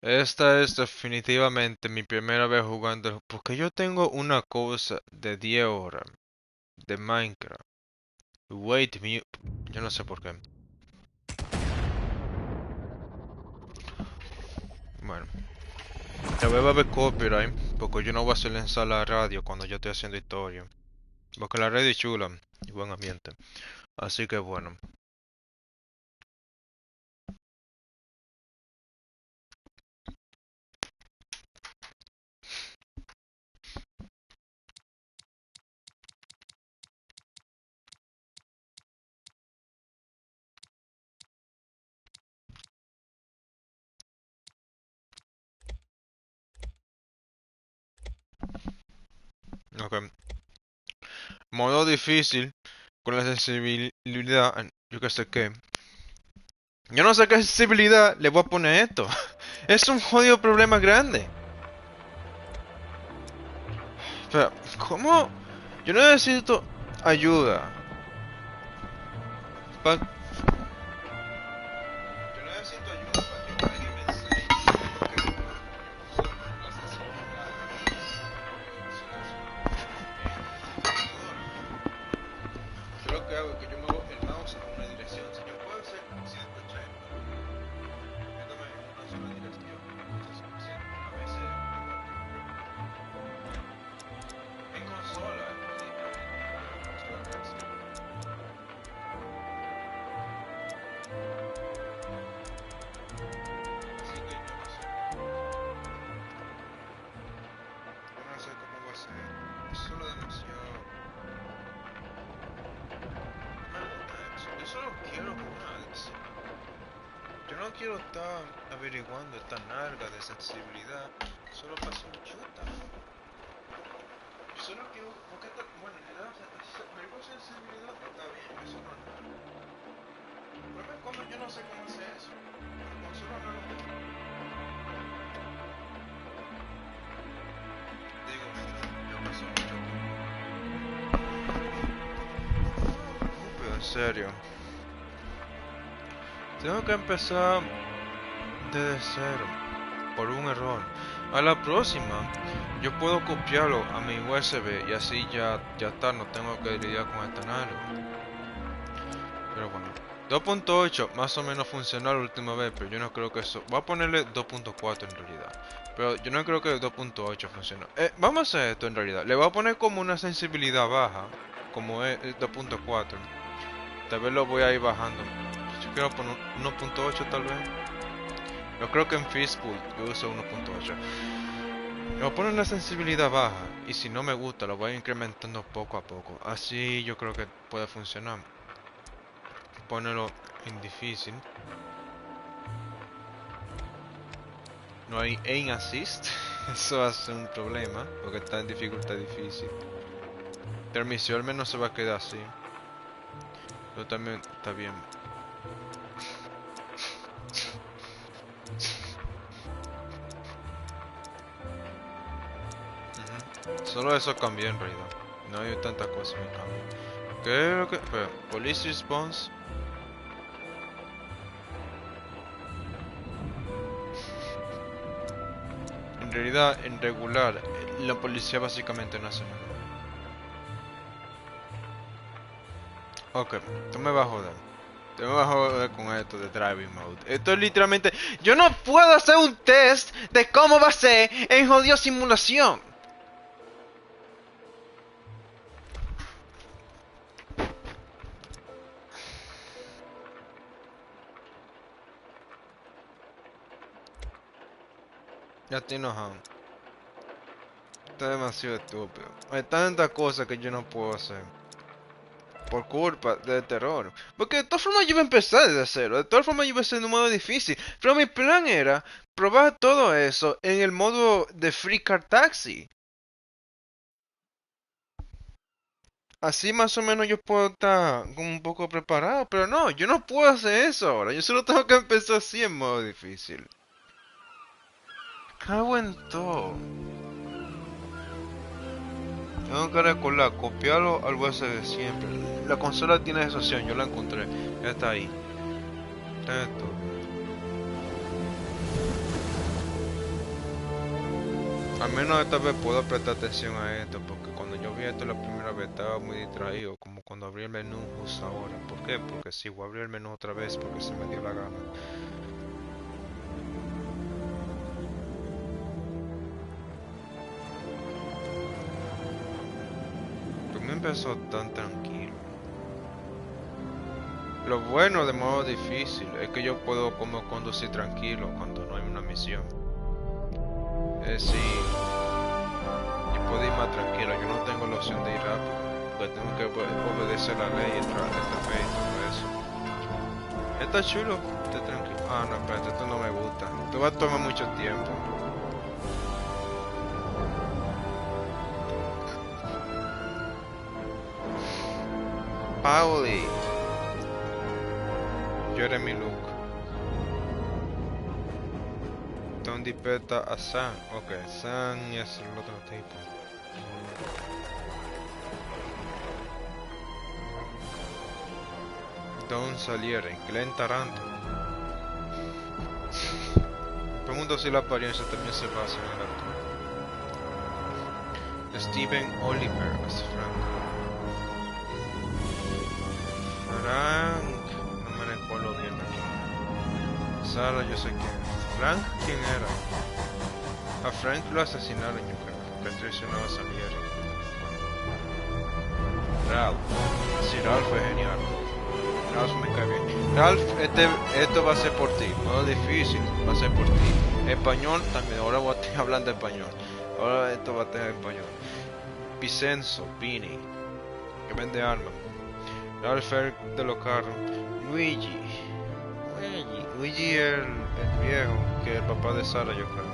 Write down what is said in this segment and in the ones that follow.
Esta es definitivamente mi primera vez jugando, porque yo tengo una cosa de 10 horas de Minecraft. Wait, yo no sé por qué. Bueno, tal vez va a haber copyright, porque yo no voy a silenciar la radio cuando yo estoy haciendo historia. Porque la radio es chula y buen ambiente. Así que bueno. Ok. Modo difícil, con la sensibilidad, yo que sé qué. Yo no sé qué sensibilidad le voy a poner esto. Es un jodido problema grande. Pero, ¿cómo? Yo necesito ayuda. Pa- Yo necesito ayuda para que alguien me enseñe son las sensibilidades. Yo lo que hago es que yo muevo el mouse a una dirección. Si yo puedo hacer 180, moviéndome en una sola dirección, es suficiente. A veces mi consola, mi consola clásica. Así que yo no sé cómo va a ser. Es solo demasiado. No me gusta eso. Yo solo quiero jugar. Yo no quiero estar averiguando esta narga de sensibilidad solo para hacer un chuta. Yo solo quiero. Porque bueno, en realidad, verbo sensibilidad está bien, eso no es nada. El problema es cuando yo no sé cómo hacer eso. La consola no lo puedo. Digo, yo paso mucho tiempo. Pero en serio. Tengo que empezar desde cero. Por un error. A la próxima, yo puedo copiarlo a mi USB y así ya está, no tengo que lidiar con esta narga. Pero bueno, 2.8 más o menos funcionó la última vez, pero yo no creo que eso. Voy a ponerle 2.4 en realidad. Pero yo no creo que el 2.8 funcionó. Vamos a hacer esto en realidad. Le voy a poner como una sensibilidad baja, como es el 2.4. Tal vez lo voy a ir bajando. Yo quiero poner 1.8 tal vez. Yo creo que en Fistful yo uso 1.8. Le voy a poner una sensibilidad baja y si no me gusta lo voy incrementando poco a poco. Así yo creo que puede funcionar. Ponerlo en difícil. No hay aim assist. Eso va a ser un problema porque está en dificultad difícil. Pero mi al menos se va a quedar así. Pero también está bien. Solo eso cambió en realidad. No hay tanta cosa que cambie. ¿Qué es lo que...? Espera, police response. En realidad, en regular, la policía básicamente no hace nada. Ok, tú me vas a joder. Tú me vas a joder con esto de driving mode. Esto es literalmente... Yo no puedo hacer un test de cómo va a ser en jodido simulación. Ya estoy enojado. Está demasiado estúpido. Hay tantas cosas que yo no puedo hacer. Por culpa del terror. Porque de todas formas yo iba a empezar desde cero. De todas formas yo iba a ser un modo difícil. Pero mi plan era probar todo eso en el modo de Free Car Taxi. Así más o menos yo puedo estar como un poco preparado. Pero no, yo no puedo hacer eso ahora. Yo solo tengo que empezar así en modo difícil. Cago en todo. Tengo que recordar, copiarlo al USB siempre. La consola tiene esa opción, yo la encontré. Ya está ahí. Esto. Al menos esta vez puedo prestar atención a esto, porque cuando yo vi esto la primera vez estaba muy distraído, como cuando abrí el menú justo ahora. ¿Por qué? Porque sí, voy a abrir el menú otra vez porque se me dio la gana. Pues me empezó tan tranquilo. Lo bueno de modo difícil es que yo puedo como conducir tranquilo cuando no hay una misión. Es decir, yo puedo ir más tranquilo, yo no tengo la opción de ir rápido, porque tengo que obedecer la ley, el TP y todo eso. Está chulo, está tranquilo. Ah, no, espérate, esto no me gusta. Esto va a tomar mucho tiempo. Pauli. Jeremy Luke. Don dipeta a Sam. Ok, Sam es el otro tipo. Don Salieri, Glenn Taranto. Pregunto si la apariencia también se basa en el actor. Steven Oliver as Frank. Frank, no me recuerdo bien aquí. Sara, yo sé quién. Frank, ¿quién era? A Frank lo asesinaron, yo creo. Que traicionó a Salieri. Ralph. Sí, Ralph fue genial. Ralph me cae bien. Ralph, esto va a ser por ti. No es difícil, va a ser por ti. Español también, ahora voy a estar hablando español. Ahora esto va a tener español. Vicenzo, Vini, que vende armas. Ralph de los carros. Luigi el viejo, que es el papá de Sara, yo creo.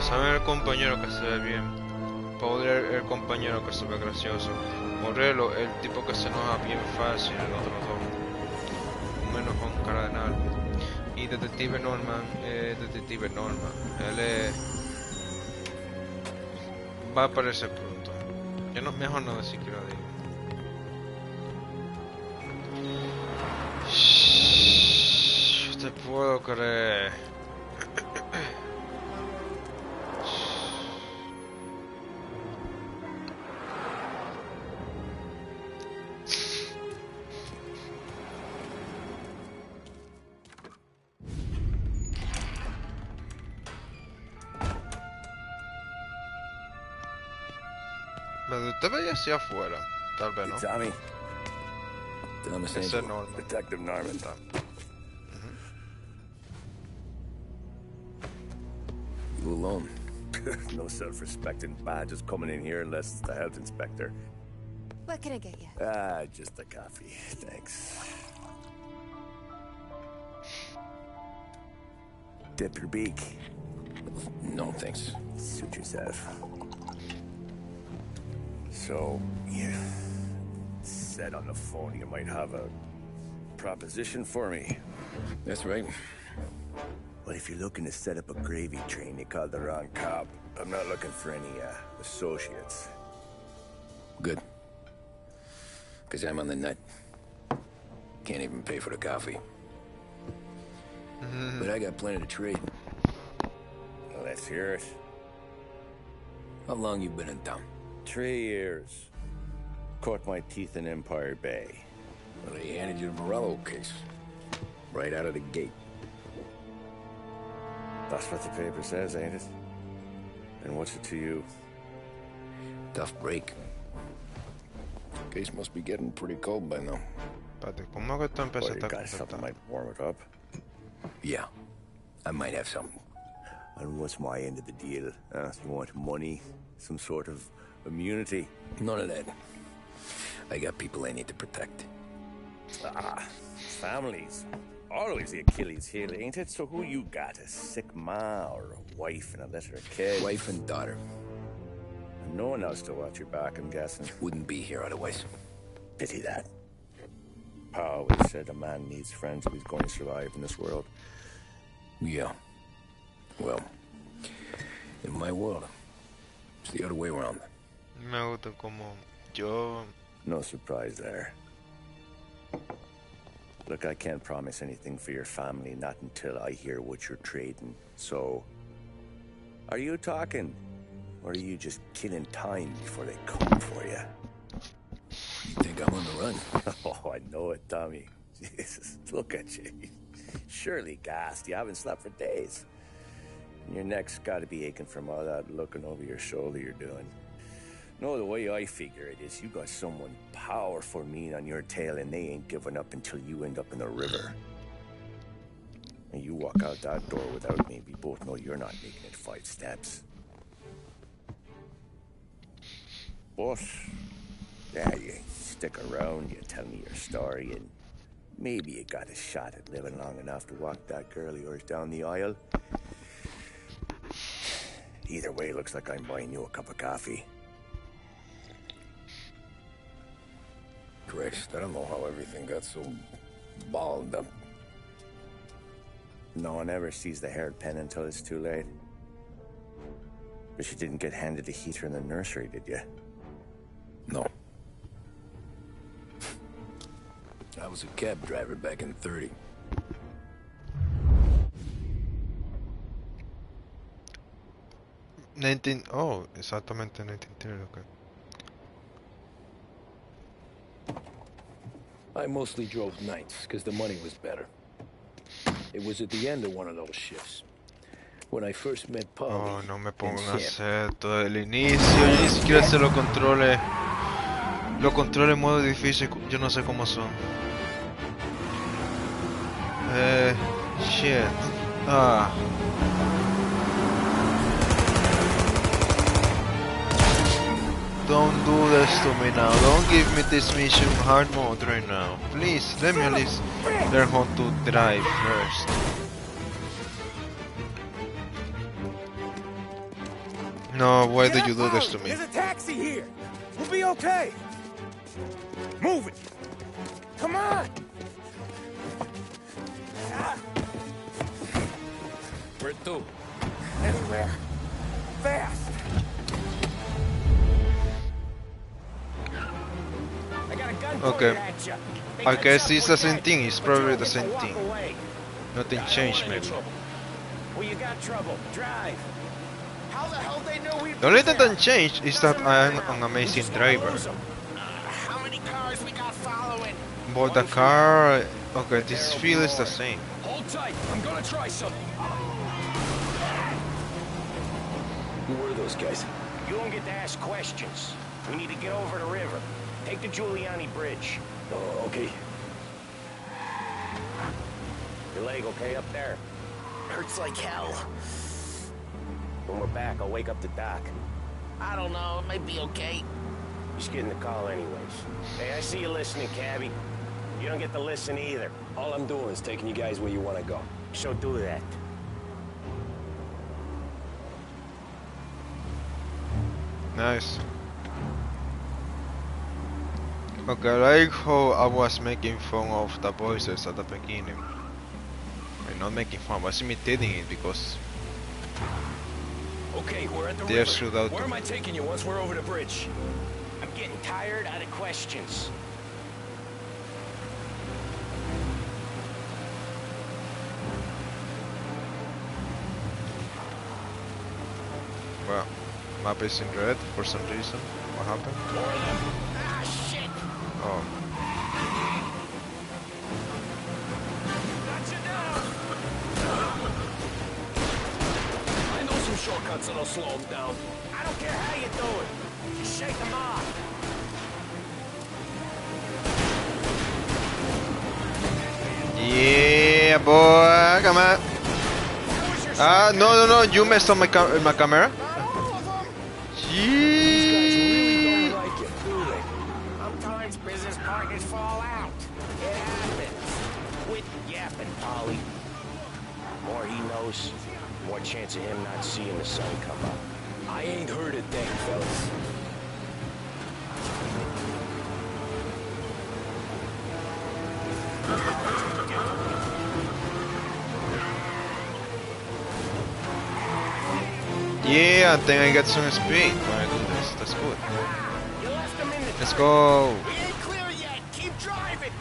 Saben el compañero que se ve bien. Paul el compañero que se ve gracioso. Morello, el tipo que se enoja bien fácil, el otro dos. Menos con cara de nada. Y Detective Norman, él va a aparecer pronto. Yo no, mejor no decir que lo digo. Te puedo creer. Usted veía hacia afuera, tal vez, ¿no? Tommy. Thomas Ese Angel. Norman. Detective Norman. You alone? No self-respecting badges coming in here unless it's the health inspector. What can I get you? Just a coffee. Thanks. Dip your beak. No, thanks. Suit yourself. So, you said on the phone you might have a proposition for me. That's right. Well, if you're looking to set up a gravy train, you called the wrong cop. I'm not looking for any, associates. Good. Because I'm on the nut. Can't even pay for the coffee. But I got plenty to trade. Well, let's hear it. How long you been in town? 3 years. Caught my teeth in Empire Bay. Well, they handed you the Morello case. Right out of the gate. That's what the paper says, ain't it? And what's it to you? Tough break. Case must be getting pretty cold by now. Espérate, ¿cómo que tú empezaste You a got something contactar? might warm it up. Yeah, I might have something. And what's my end of the deal? You want money? Some sort of immunity? None of that. I got people I need to protect. Families. Always the Achilles heel, ain't it? So who you got? A sick ma or a wife and a litter of kids? Wife and daughter. And no one else to watch your back, I'm guessing. Wouldn't be here otherwise. Pity that. Pa always said a man needs friends if he's going to survive in this world. Yeah. Well, in my world, it's the other way around. Me gusta como yo. No surprise there. Look, I can't promise anything for your family, not until I hear what you're trading. So, Are you talking? Or are you just killing time before they come for you? You think I'm on the run? Oh, I know it, Tommy. Jesus, look at you. Surely gassed. You haven't slept for days. And your neck's got to be aching from all that looking over your shoulder you're doing. No, the way I figure it is you got someone powerful mean on your tail and they ain't giving up until you end up in the river. And you walk out that door without me, we both know you're not making it 5 steps. But, yeah, you stick around, you tell me your story, and maybe you got a shot at living long enough to walk that girl of yours down the aisle. Either way, looks like I'm buying you a cup of coffee. Christ, I don't know how everything got so balled up. No one ever sees the hairpin until it's too late. But you didn't get handed a heater in the nursery, did you? No. I was a cab driver back in 30. Oh, exactamente 1930, okay. I mostly drove nights, because the money was better. It was at the end of one of those shifts. When I first met Polly. Oh, no me pongan a hacer todo el inicio, yo ni siquiera sé los controles. Los controles en modo difícil, yo no sé cómo son. Shit. Ah. Don't do this to me now. Don't give me this mission hard mode right now. Please, let me at least learn how to drive first. No, why do you do this to me? There's a taxi here. We'll be okay. Move it. Come on. Where to? Anywhere. Fast. I got a gun Okay. pointed at ya. I guess it's the same thing. It's probably the same thing. Nothing changed, maybe. Well, you got trouble. Drive. How the hell they know we? The only thing that changed is that I am an amazing driver. How many cars we got following? But the car, okay, this feel is the same. Hold tight. I'm gonna try something. Who were those guys? You don't get to ask questions. We need to get over the river. Take the Giuliani Bridge. Oh, okay. Your leg okay up there? Hurts like hell. When we're back, I'll wake up the doc. I don't know, it might be okay. Just getting the call anyways. Hey, I see you listening, cabbie. You don't get to listen either. All I'm doing is taking you guys where you want to go. So do that. Nice. Okay, I like how I was making fun of the voices at the beginning. I'm not making fun, I was imitating it because Okay, we're at the they're river. stood out. Where am I taking you once we're over the bridge? I'm getting tired out of questions. Well, map is in red for some reason. What happened? Ah, shit! Oh, Got you down! I know some shortcuts that'll slow them down. I don't care how you do it. Just shake them off. yeah, boy, come on. Ah, no, you messed up my camera. All of them! Gee. Don't like it, do they? Sometimes business partners fall out. It happens. Quit yapping, Polly. More he knows, more chance of him not seeing the sun come up. I ain't heard a thing, fellas. Yeah, I think I got some speed when I do this. That's good. You left him in the Let's dark. go. We ain't clear yet. Keep driving.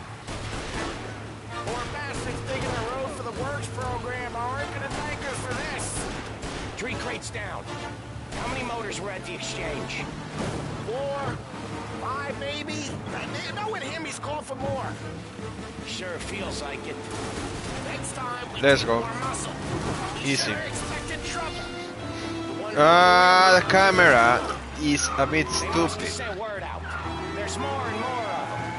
Poor bastards digging the road for the works program aren't gonna thank us for this. 3 crates down. How many motors were at the exchange? 4, 5 maybe? Knowing him, he's called for more. Sure feels like it. Next time, we Let's keep go. our muscle. Easy. Sure expected trouble. The camera is a bit They must have stupid. sent word out. There's more and more of them.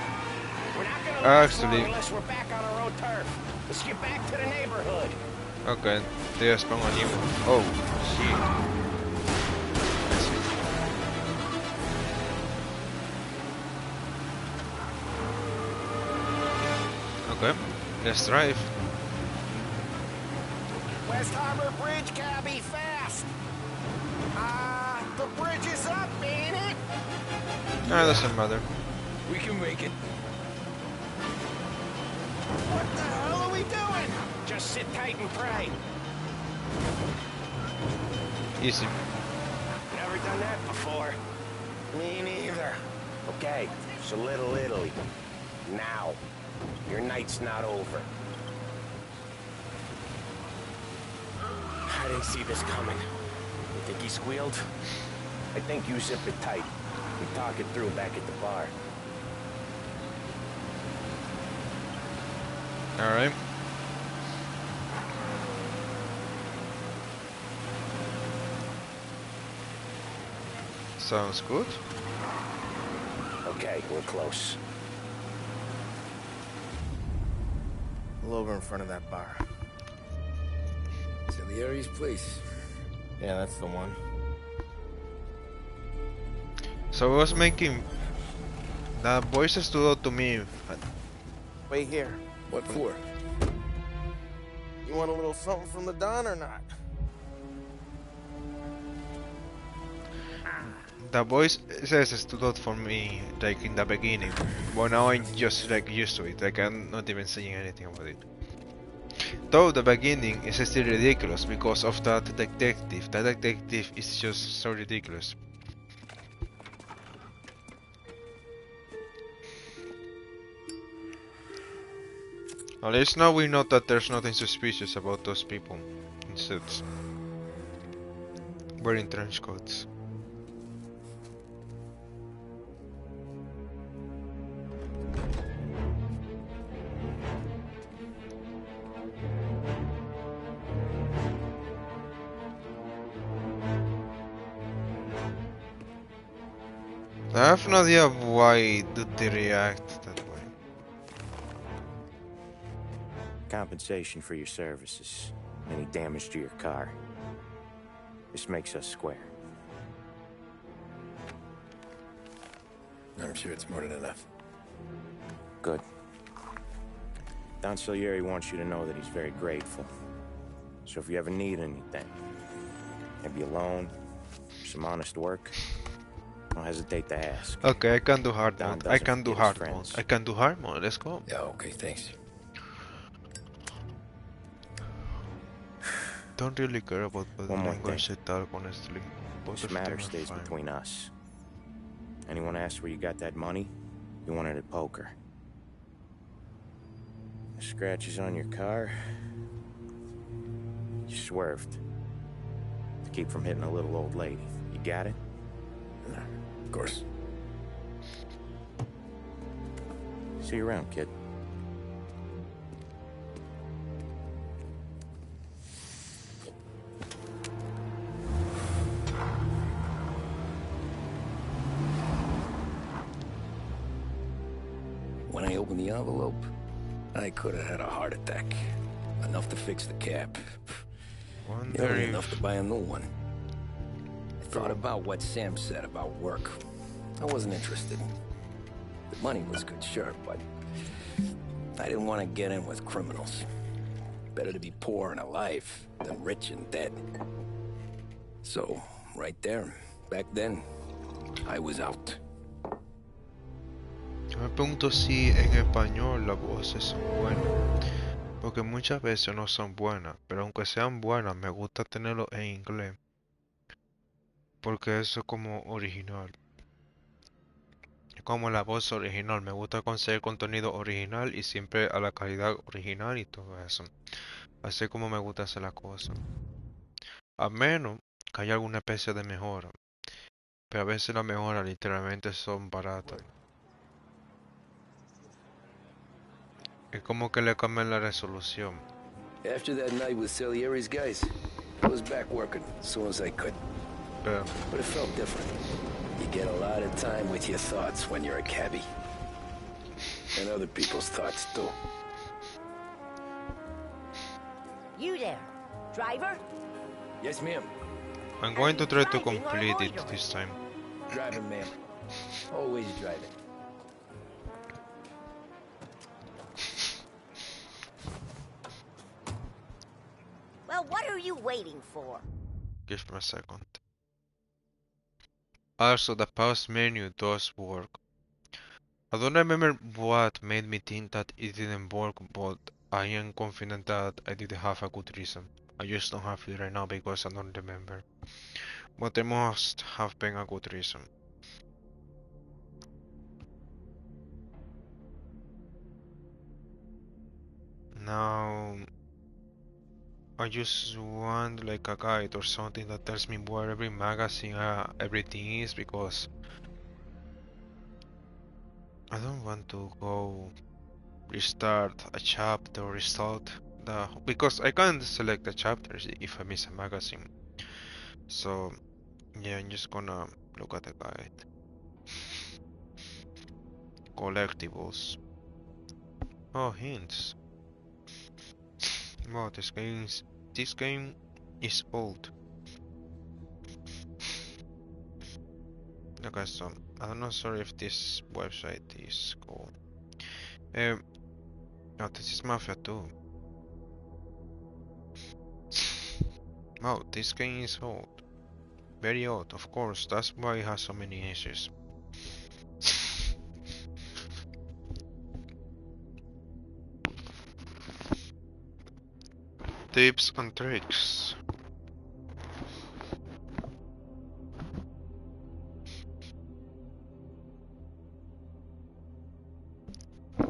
We're not gonna last long Actually, unless we're back on our own turf. Let's get back to the neighborhood. okay, there's one on you. Oh, shit. Okay, let's drive. West Harbor Bridge, cabby, fast. The bridge is up, ain't it? Ah, doesn't matter. We can make it. What the hell are we doing? Just sit tight and pray. Easy. Never done that before. Me neither. Okay, so Little Italy. Now. Your night's not over. I didn't see this coming. You think he squealed? I think you zip it tight. We talk it through back at the bar. Alright. Sounds good. Okay, we're close. Pull over in front of that bar. Salieri's place. Yeah, that's the one. So I was making... The voices stood out to me. Wait here. What for? You want a little something from the Don or not? The voice says stood out for me like in the beginning, but now I'm just like used to it, like I'm not even saying anything about it. Though the beginning is still ridiculous because of that detective. The detective is just so ridiculous. At least now we know that there's nothing suspicious about those people in suits wearing trench coats. I have no idea why do they react that way. Compensation for your services. Any damage to your car. This makes us square. I'm sure it's more than enough. Good. Don Salieri wants you to know that he's very grateful. So if you ever need anything, maybe a loan, some honest work, don't hesitate to ask. Okay, I can do hard Don mode. I doesn't can do forget his hard mode. friends. I can do hard mode. Let's go. Yeah, okay, thanks. Don't really care about body One more language thing. at all, honestly. Both This of them matter are stays fine. between us. Anyone asks where you got that money, you won it at poker. The scratches on your car, you swerved. To keep from hitting a little old lady. You got it? Of course. See you around, kid. When I opened the envelope, I could have had a heart attack. Enough to fix the cap. Wonder Nearly if... enough to buy a new one. I thought about what Sam said about work. I wasn't interested. The money was good, sure, but I didn't want to get in with criminals. Better to be poor and alive than rich and dead. So, right there, back then, I was out. Yo me pregunto si en español las voces son buenas. Porque muchas veces no son buenas. Pero aunque sean buenas, me gusta tenerlo en inglés. Porque eso es como original. Es como la voz original. Me gusta conseguir contenido original y siempre a la calidad original y todo eso. Así como me gusta hacer las cosas. A menos que haya alguna especie de mejora. Pero a veces las mejoras literalmente son baratas. Es como que le cambian la resolución. After that night with Salieri's guys, I was back working as soon as I could. Pero, But it felt different. You get a lot of time with your thoughts when you're a cabbie. And other people's thoughts, too. You there, driver? Yes, ma'am. I'm going to try to complete it this time. Driving, ma'am. Always driving. Well, what are you waiting for? Give me a second. Also, the pause menu does work. I don't remember what made me think that it didn't work, but I am confident that I did have a good reason. I just don't have it right now because I don't remember. But there must have been a good reason. Now, I just want like a guide or something that tells me where every magazine, everything is, because I don't want to go restart a chapter or restart because I can't select the chapters if I miss a magazine. So yeah, I'm just gonna look at the guide. Collectibles. Oh, hints. Wow, this game is old. Okay, so I'm not sure if this website is cool. No, this is Mafia 2. Wow, this game is old. Very old, of course, that's why it has so many issues. Tips and tricks.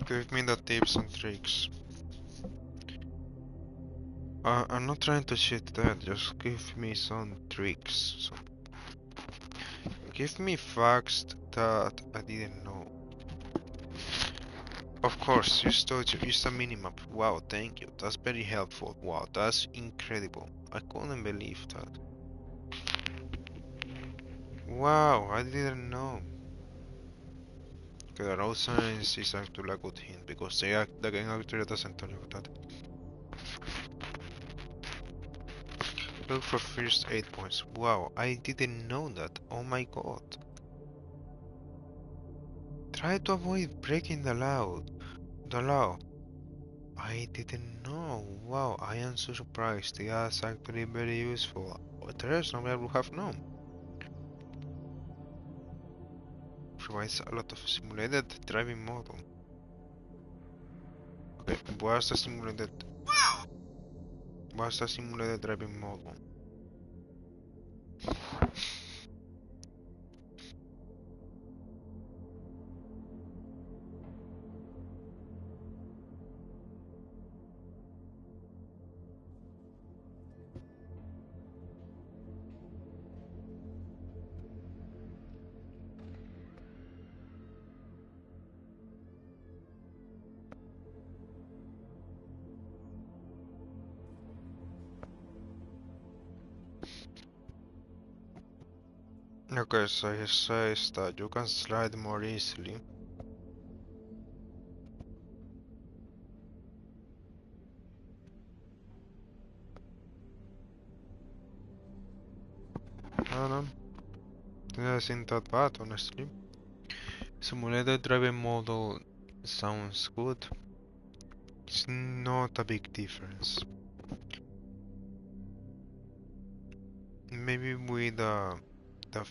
Give me the tips and tricks. I'm not trying to cheat that, just give me some tricks. So, give me facts that I didn't know. Of course, you told you use a minimap. Wow, thank you. That's very helpful. Wow, that's incredible. I couldn't believe that. Wow, I didn't know. Okay, the road signs is actually a good hint because the game actually doesn't tell you that. Look for first 8 points. Wow, I didn't know that. Oh my god. Try to avoid breaking the law. The law. I didn't know. Wow, I am so surprised. That's actually very useful. There's no way I would have known. Provides a lot of simulated driving model. Okay, what's the simulated driving model? Okay, so it says that you can slide more easily. I don't know. It isn't that bad, honestly. Simulated driving model sounds good. It's not a big difference. Maybe with the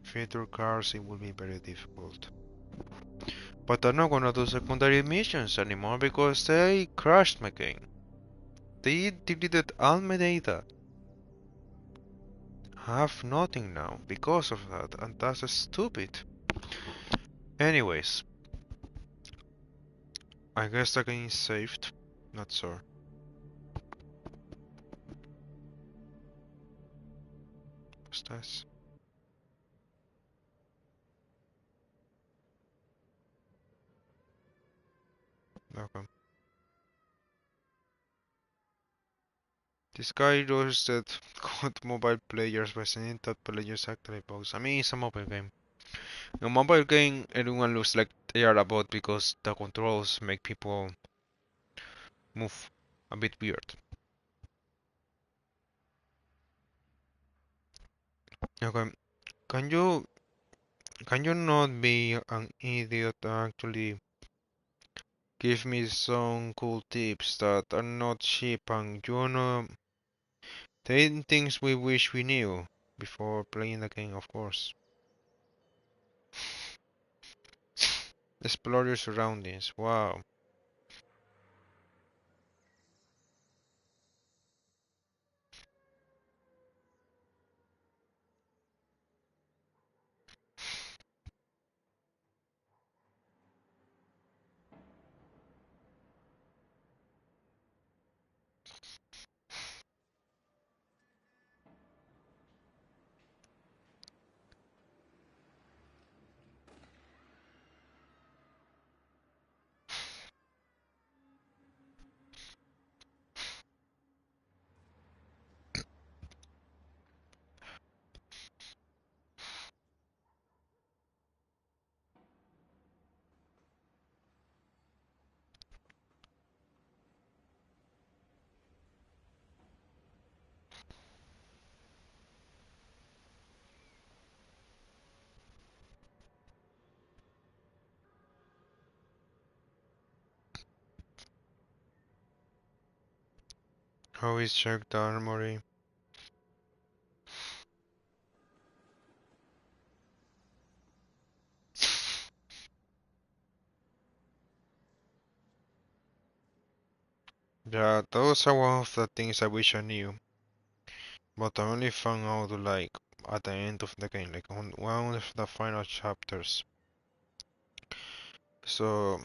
feature cars it will be very difficult. But I'm not gonna do secondary missions anymore because they crashed my game. They deleted all my data. I have nothing now because of that, and that's stupid. Anyways, I guess the game is saved. Not sure. Nice. Okay. This guy knows that good mobile players wasn't that players actually pose. I mean, it's a mobile game. In a mobile game, everyone looks like they are about because the controls make people move a bit weird. Okay, can you can you not be an idiot and actually give me some cool tips that are not cheap and you know 10 things we wish we knew before playing the game, of course. Explore your surroundings. Wow. Always check the armory. Yeah, those are one of the things I wish I knew. But I only found out like at the end of the game, like on one of the final chapters. So,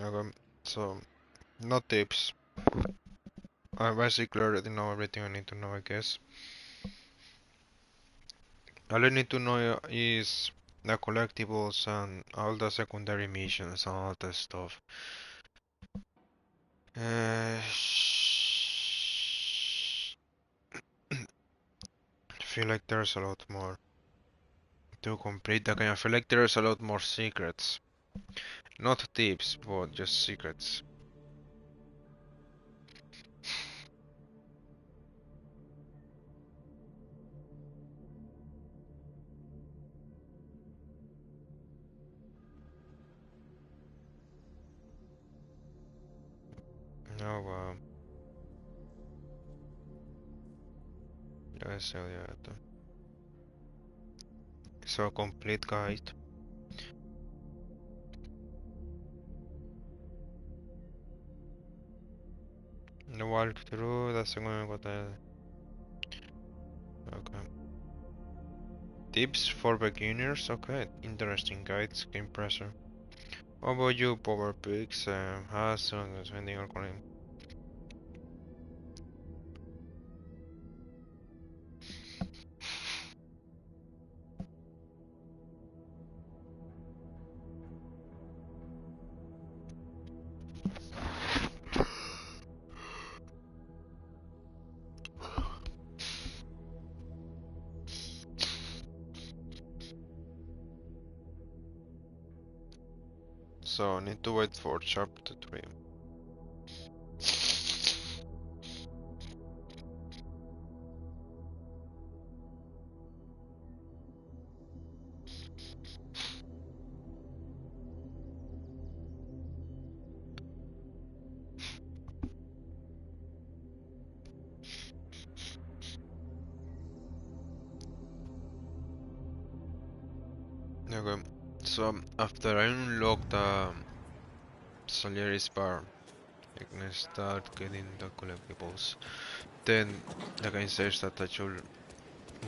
okay, so no tips. I basically already know everything I need to know, I guess. All I need to know is the collectibles and all the secondary missions and all that stuff. I feel like there's a lot more to complete the game. I feel like there's a lot more secrets. Not tips, but just secrets. Oh wow. That's odiato. So complete guide. The walkthrough, the second one. Okay. Tips for beginners. Okay, interesting guides, game pressure. How about you, Power Picks? Has vending or calling? So need to wait for chapter 3. Okay, so after I unlock the Salieri's bar, I can start getting the collectibles. Then the game says that I should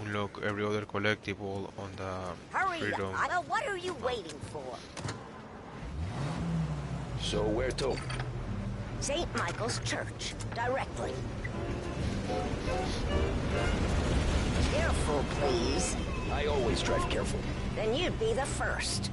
unlock every other collectible on the Hurry up. freedom. Well, what are you waiting for? So where to? St. Michael's Church. Directly. Careful, please. I always drive careful. Then you'd be the first.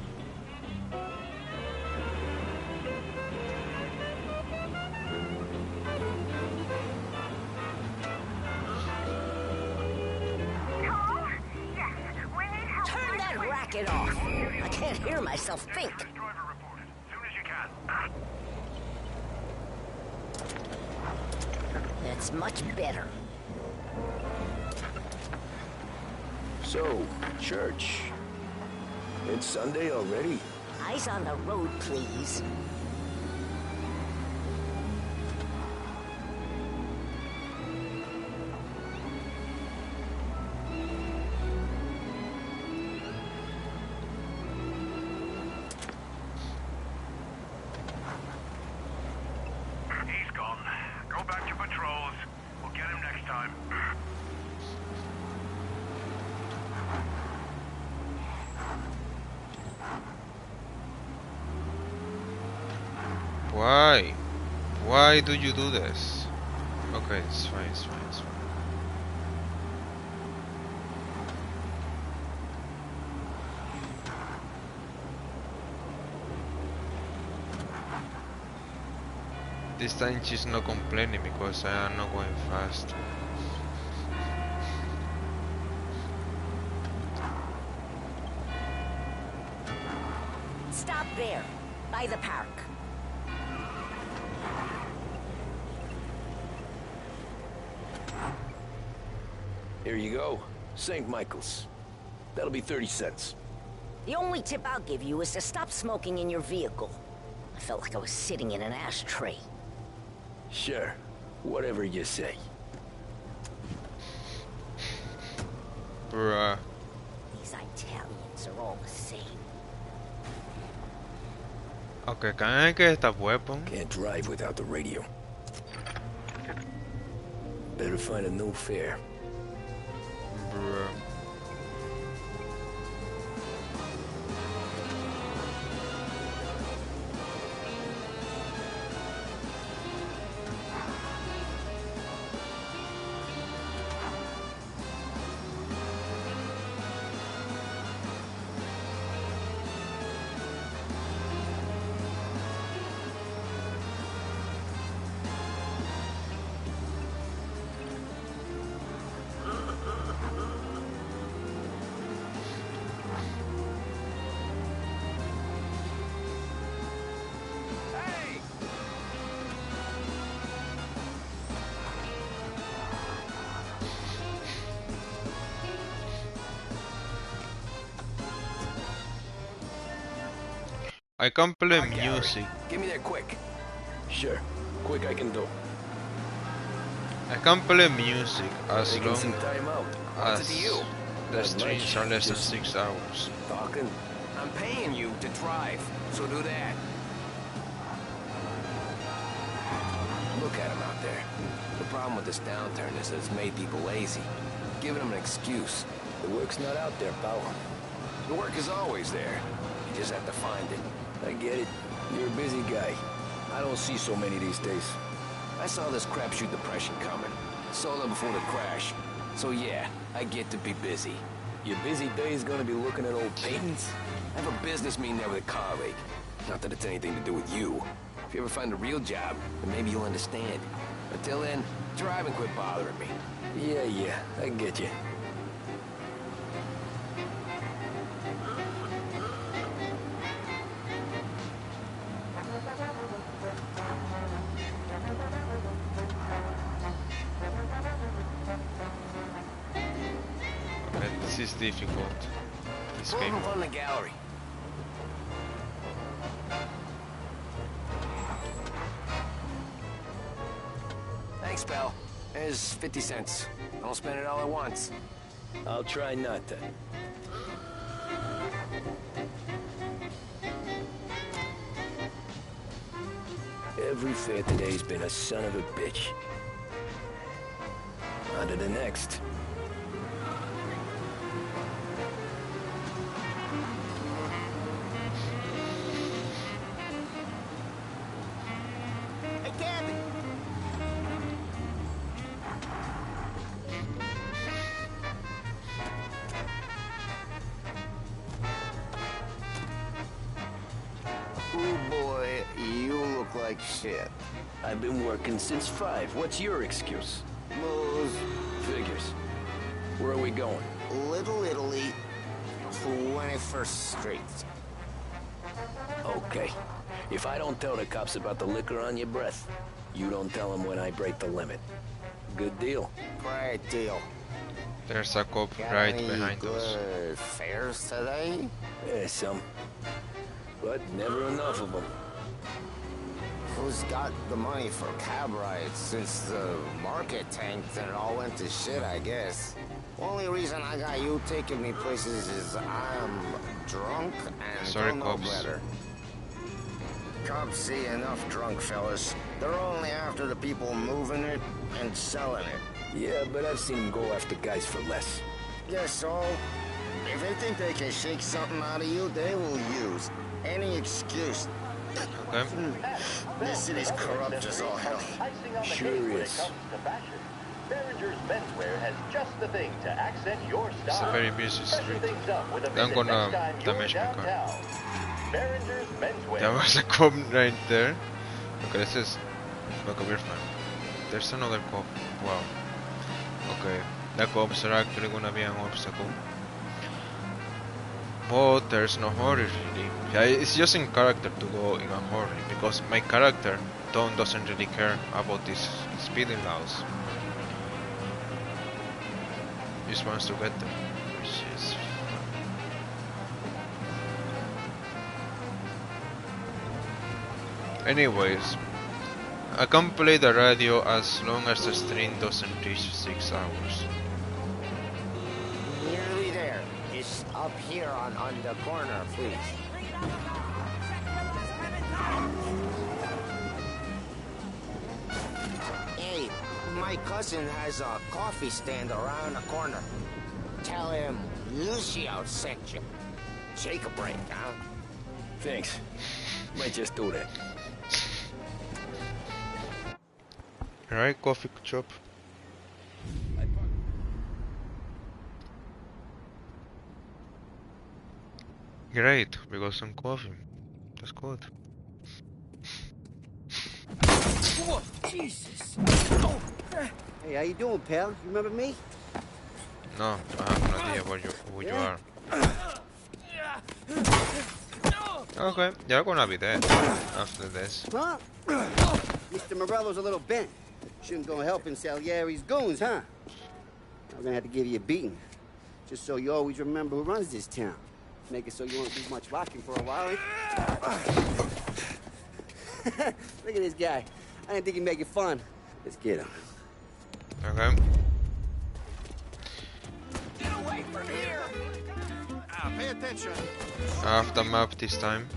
Turn that racket off. I can't hear myself think. That's much better. So, church. It's Sunday already? Eyes on the road, please. He's gone. Go back to patrols. We'll get him next time. Why? Why do you do this? Okay, it's fine, it's fine, it's fine. This time she's not complaining because I am not going fast. Stop there, by the park. Here you go. St. Michael's. That'll be 30 cents. The only tip I'll give you is to stop smoking in your vehicle. I felt like I was sitting in an ashtray. Sure. Whatever you say. Bruh. These Italians are all the same. Okay, can I get that weapon? Can't drive without the radio. Better find a new fare. Bruh. I can play music. Give me that quick. Sure. Quick I can do. I can play music as Taking long some time out. What's it to as you? the Not streams much, are less than just 6 hours. Talking. I'm paying you to drive, so do that. Look at him out there. The problem with this downturn is that it's made people lazy, giving them an excuse. The work's not out there, pal. The work is always there. You just have to find it. I get it. You're a busy guy. I don't see so many these days. I saw this crapshoot depression coming. Sold it before the crash. So yeah, I get to be busy. Your busy day's gonna be looking at old paintings? I have a business meeting there with a colleague. Not that it's anything to do with you. If you ever find a real job, then maybe you'll understand. Until then, drive and quit bothering me. Yeah, I get you. This is difficult. This Pull game. up on the gallery. Thanks, pal. There's 50 cents. Don't spend it all at once. I'll try not to. Every fair today's been a son of a bitch. On to the next. Hey, Gabby! Oh boy, you look like shit. I've been working since 5. What's your excuse? Booze, Figures. Where are we going? Little Italy, 21st Street. Okay. If I don't tell the cops about the liquor on your breath, you don't tell them when I break the limit. Good deal. Great deal. There's a cop Got right any behind us. good fares today? Yeah, some. But never enough of them. Who's got the money for cab rides since the market tanked and it all went to shit, I guess? Only reason I got you taking me places is I'm drunk and Sorry, don't know cops. better. Cops see enough drunk fellas. They're only after the people moving it and selling it. Yeah, but I've seen them go after guys for less. Yes, so if they think they can shake something out of you, they will use any excuse. Okay. This city's corrupt as all hell. Sure is. Behringer's Menswear has just the thing to accent your style. It's a very busy Freshen street. things up with a I'm visit gonna next time you're damage my car. downtown. Behringer's Menswear. There was a cop right there. Okay, this is like a weird fan. There's another cop. Wow. Okay, the cops are actually gonna be an obstacle. But there's no hurry really. Yeah, it's just in character to go in a hurry because my character doesn't really care about these speeding laws. He just wants to get there, which is fun. Anyways, I can play the radio as long as the stream doesn't reach 6 hours. Nearly there. It's up here on the corner, please. Hey, my cousin has a coffee stand around the corner. Tell him Lucio sent you. Take a break, huh? Thanks. Might just do that. Right, coffee shop. Great, we got some coffee. That's good. Whoa, Jesus! Oh. Hey, how you doing, pal? You remember me? No, I have no idea who you are. Okay, you're gonna be dead after this. Huh? Mr. Morello's a little bent. Shouldn't go helping Salieri's goons, huh? I'm gonna have to give you a beating. Just so you always remember who runs this town. Make it so you won't do much rocking for a while. Look at this guy. I didn't think he'd make it fun. Let's get him. Okay. Get away from here! Pay attention. I have the map this time.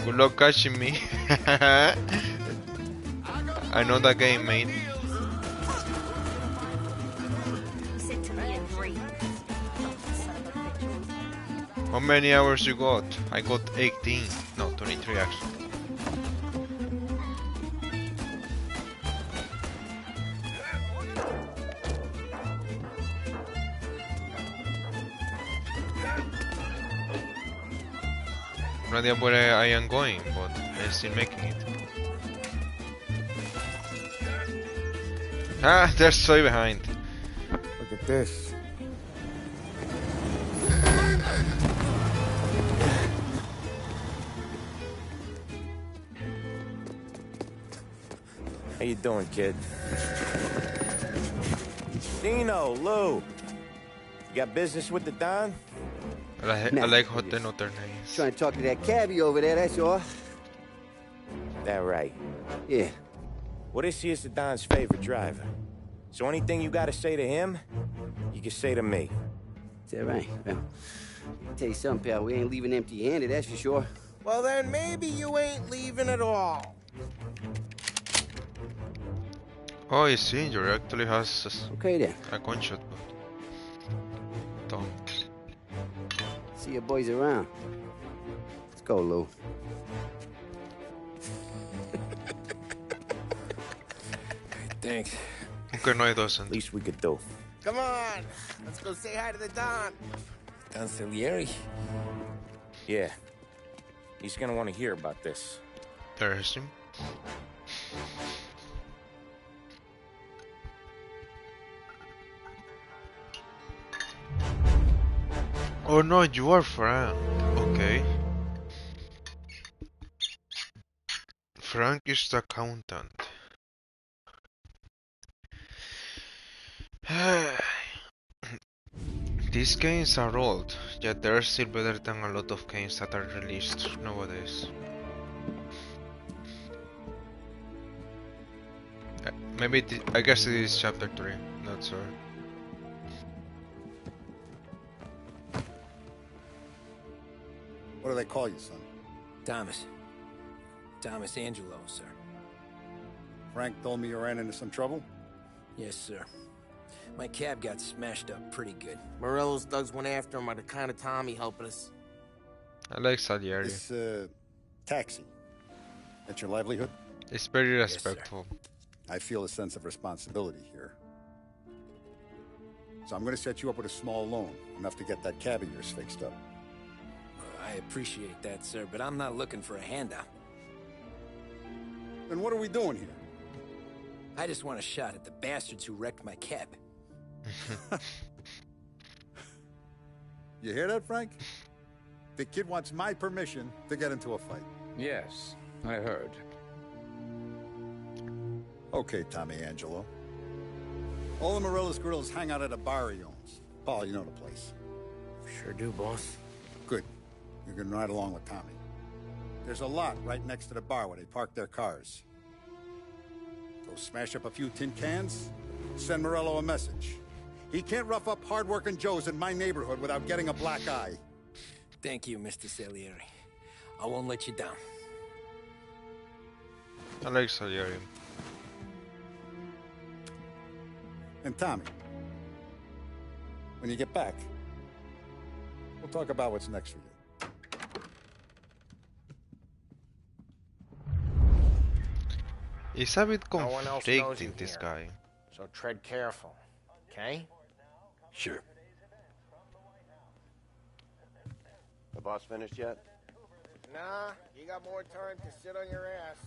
Good luck catching me. I know that game, mate. How many hours you got? I got 18. No, 23 actually. No idea where I am going, but I'm still making it. Ah, there's Soy behind. Look at this. How you doing, kid? Dino, Lou. You got business with the Don? I like how they know their names. Trying to talk to that cabbie over there, that's all. That right? Yeah. Well, this here's the Don's favorite driver. So anything you gotta say to him, you can say to me. Is that right? Well, I'll tell you something, pal. We ain't leaving empty-handed, that's for sure. Well, then maybe you ain't leaving at all. Oh, he's injured. Actually has Okay then. a gunshot. Tom. See your boys around. Let's go, Lou. Thanks. Okay, no, it doesn't. Least we could do. Come on, let's go say hi to the Don. Don Salieri? Yeah. He's gonna want to hear about this. There's him. Oh no, you are Frank. Okay. Frank is the accountant. These games are old, yet they're still better than a lot of games that are released nowadays. Maybe I guess it is chapter 3, not sure. What do they call you, son? Thomas. Thomas Angelo, sir. Frank told me you ran into some trouble? Yes, sir. My cab got smashed up pretty good. Morello's thugs went after him by the kind of Tommy helping us. I like Salieri. This, taxi. That's your livelihood? It's very respectful. Yes, I feel a sense of responsibility here. So I'm gonna set you up with a small loan, enough to get that cab of yours fixed up. I appreciate that, sir, but I'm not looking for a handout. Then what are we doing here? I just want a shot at the bastards who wrecked my cab. You hear that, Frank? The kid wants my permission to get into a fight. Yes, I heard. Okay, Tommy Angelo. All the Morello's girls hang out at a bar he owns. Paul, you know the place. Sure do, boss. Good. You can ride along with Tommy. There's a lot right next to the bar where they park their cars. Go smash up a few tin cans, send Morello a message. He can't rough up hard-working Joes in my neighborhood without getting a black eye. Thank you, Mr. Salieri. I won't let you down. I like Salieri. And Tommy, when you get back, we'll talk about what's next for you. It's a bit conflicting, this guy. So tread careful, okay? Sure. The boss finished yet? Nah, you got more time to sit on your ass.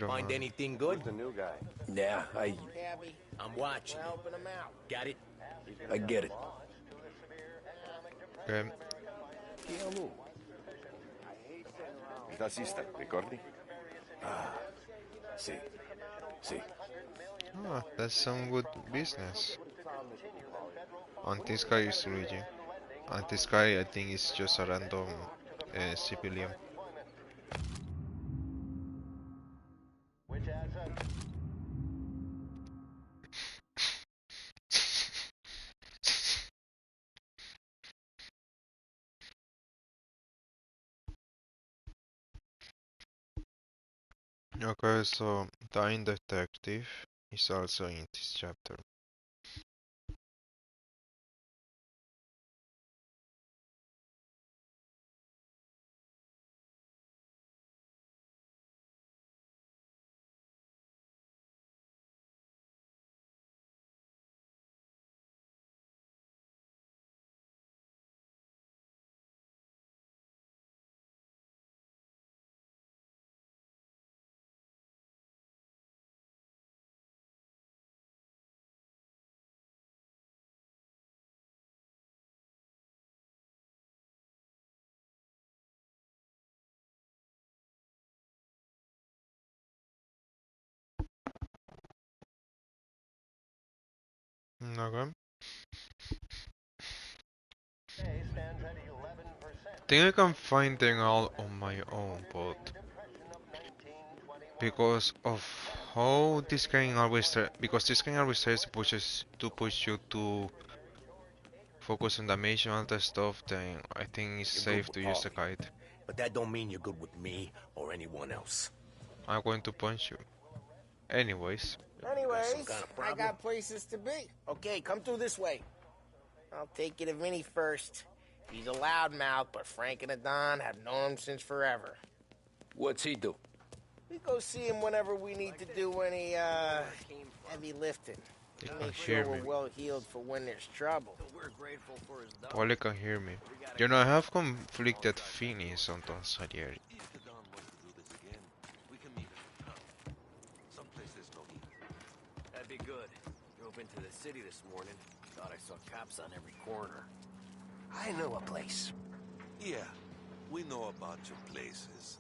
Find anything good? The new guy. Yeah, I'm watching. Helping him out. Got it? I get it. Okay. Tassista, ricordi? Ah, sì, sì. Ah, that's some good business. And this guy is Luigi. And this guy, I think, is just a random civilian. Okay, so Dying Detective is also in this chapter. Okay. Think I can find them all on my own, but because of how this game always because this game always tries to push you to focus on the mission and the stuff, then I think it's You're good safe with to use the Paulie, guide. but that don't mean you're good with me or anyone else. I'm going to punch you. Anyways. Anyways, kind of I got places to be. Okay, come through this way. I'll take you to Vinny first. He's a loudmouth, but Frank and the Don have known him since forever. What's he do? We go see him whenever we need to do any, heavy lifting. They can Make hear sure we're me. well healed for when there's trouble. Paulie can hear me. You know, I have conflicted feelings on Don Salieri. That'd be good. Drove into the city this morning. Thought I saw cops on every corner. I know a place. Yeah, we know about your places.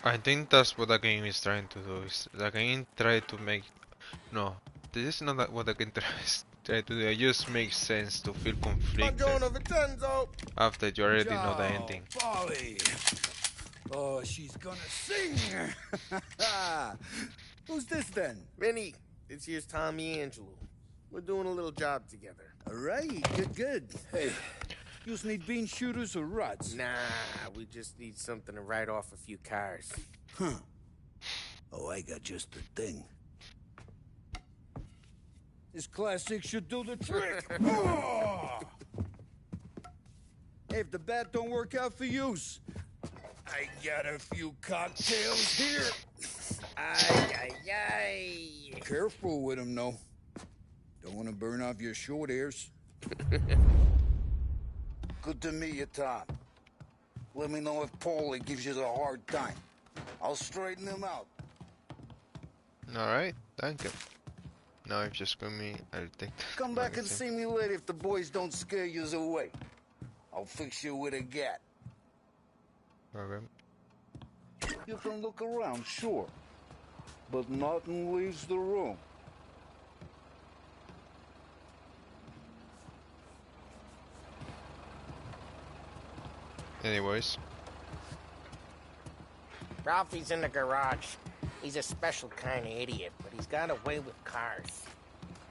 I think that's what the game is trying to do. Is the game try to make no, this is not what the game try to do. It just makes sense to feel conflicted after you already know the ending. Polly. Oh, she's gonna sing. Who's this then? Vinny, this here's Tommy Angelo. We're doing a little job together. All right, good. Hey, you just need bean shooters or rods? Nah, we just need something to write off a few cars. Huh. Oh, I got just the thing. This classic should do the trick. Oh! Hey, if the bat don't work out for use, I got a few cocktails here. Ay. Careful with them, though. Don't want to burn off your short hairs. Good to meet you, Tom. Let me know if Paulie gives you the hard time. I'll straighten him out. Alright, thank you. Now if just give me, I'll take Come back and see me later if the boys don't scare you away. I'll fix you with a gat. Okay. You can look around, sure. But nothing leaves the room. Anyways. Ralphie's in the garage. He's a special kind of idiot, but he's got a way with cars.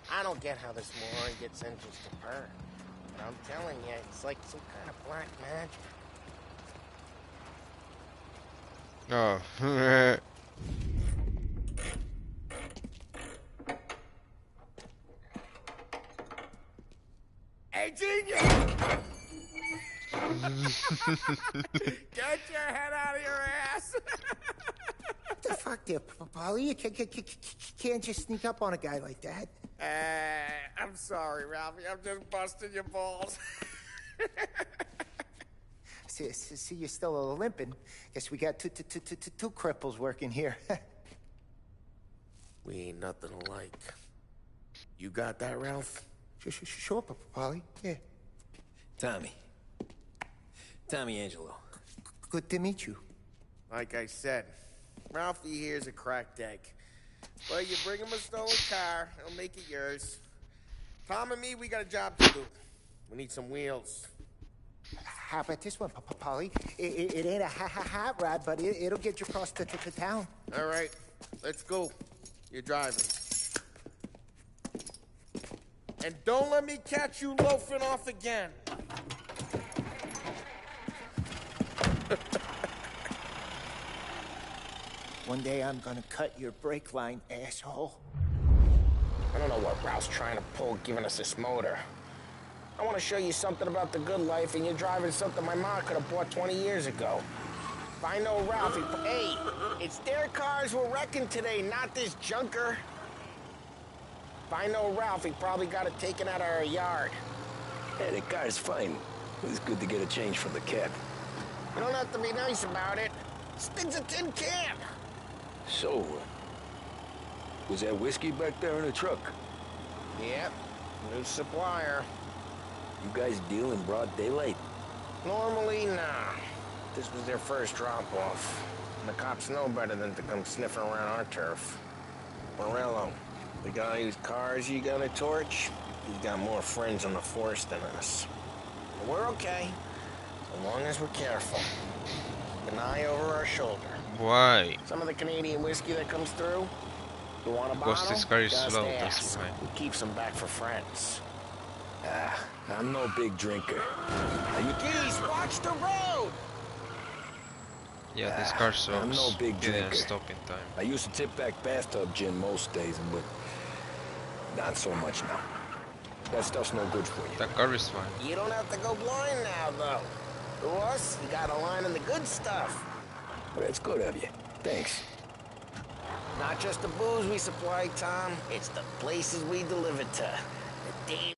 I don't get how this moron gets engines to purr. But I'm telling you, it's like some kind of black magic. Oh. Hey, genius! Get your head out of your ass! What the fuck there, Polly? You can't just sneak up on a guy like that. I'm sorry, Ralphie. I'm just busting your balls. See, you're still limping. Guess we got two cripples working here. We ain't nothing alike. You got that, Ralph? Sure, Polly. Yeah. Tommy Angelo. Good to meet you. Like I said, Ralphie here's a cracked egg. Well, you bring him a stolen car, he'll make it yours. Tom and me, we got a job to do. We need some wheels. How about this one, Polly? It ain't a hot rod, but it'll get you across to town. All right, let's go. You're driving. And don't let me catch you loafing off again. One day I'm gonna cut your brake line, asshole. I don't know what Ralph's trying to pull giving us this motor. I want to show you something about the good life, and you're driving something my mom could have bought 20 years ago. If I know Ralph, hey, it's their cars we're wrecking today, not this junker. If I know Ralph, he probably got it taken out of our yard. Hey, the car's fine. It's good to get a change from the cab. You don't have to be nice about it. This thing's a tin can. So, was that whiskey back there in the truck? Yep, new supplier. You guys deal in broad daylight? Normally, nah. This was their first drop-off. And the cops know better than to come sniffing around our turf. Morello, the guy whose cars you got a torch, he's got more friends on the force than us. But we're okay, as long as we're careful. Keep an eye over our shoulder. Why? Some of the Canadian whiskey that comes through, you want a bottle? Because this car is Just slow, ask. that's why. We keep some back for friends. I'm no big drinker. Geez, watch the road! Yeah, this car sucks. I'm no big Didn't drinker. stop in time. I used to tip back bathtub gin most days, but not so much now. That stuff's no good for you. That car is fine. You don't have to go blind now, though. To us, you got a line in the good stuff. Well, that's good of you. Thanks. Not just the booze we supply, Tom. It's the places we deliver to. The damn...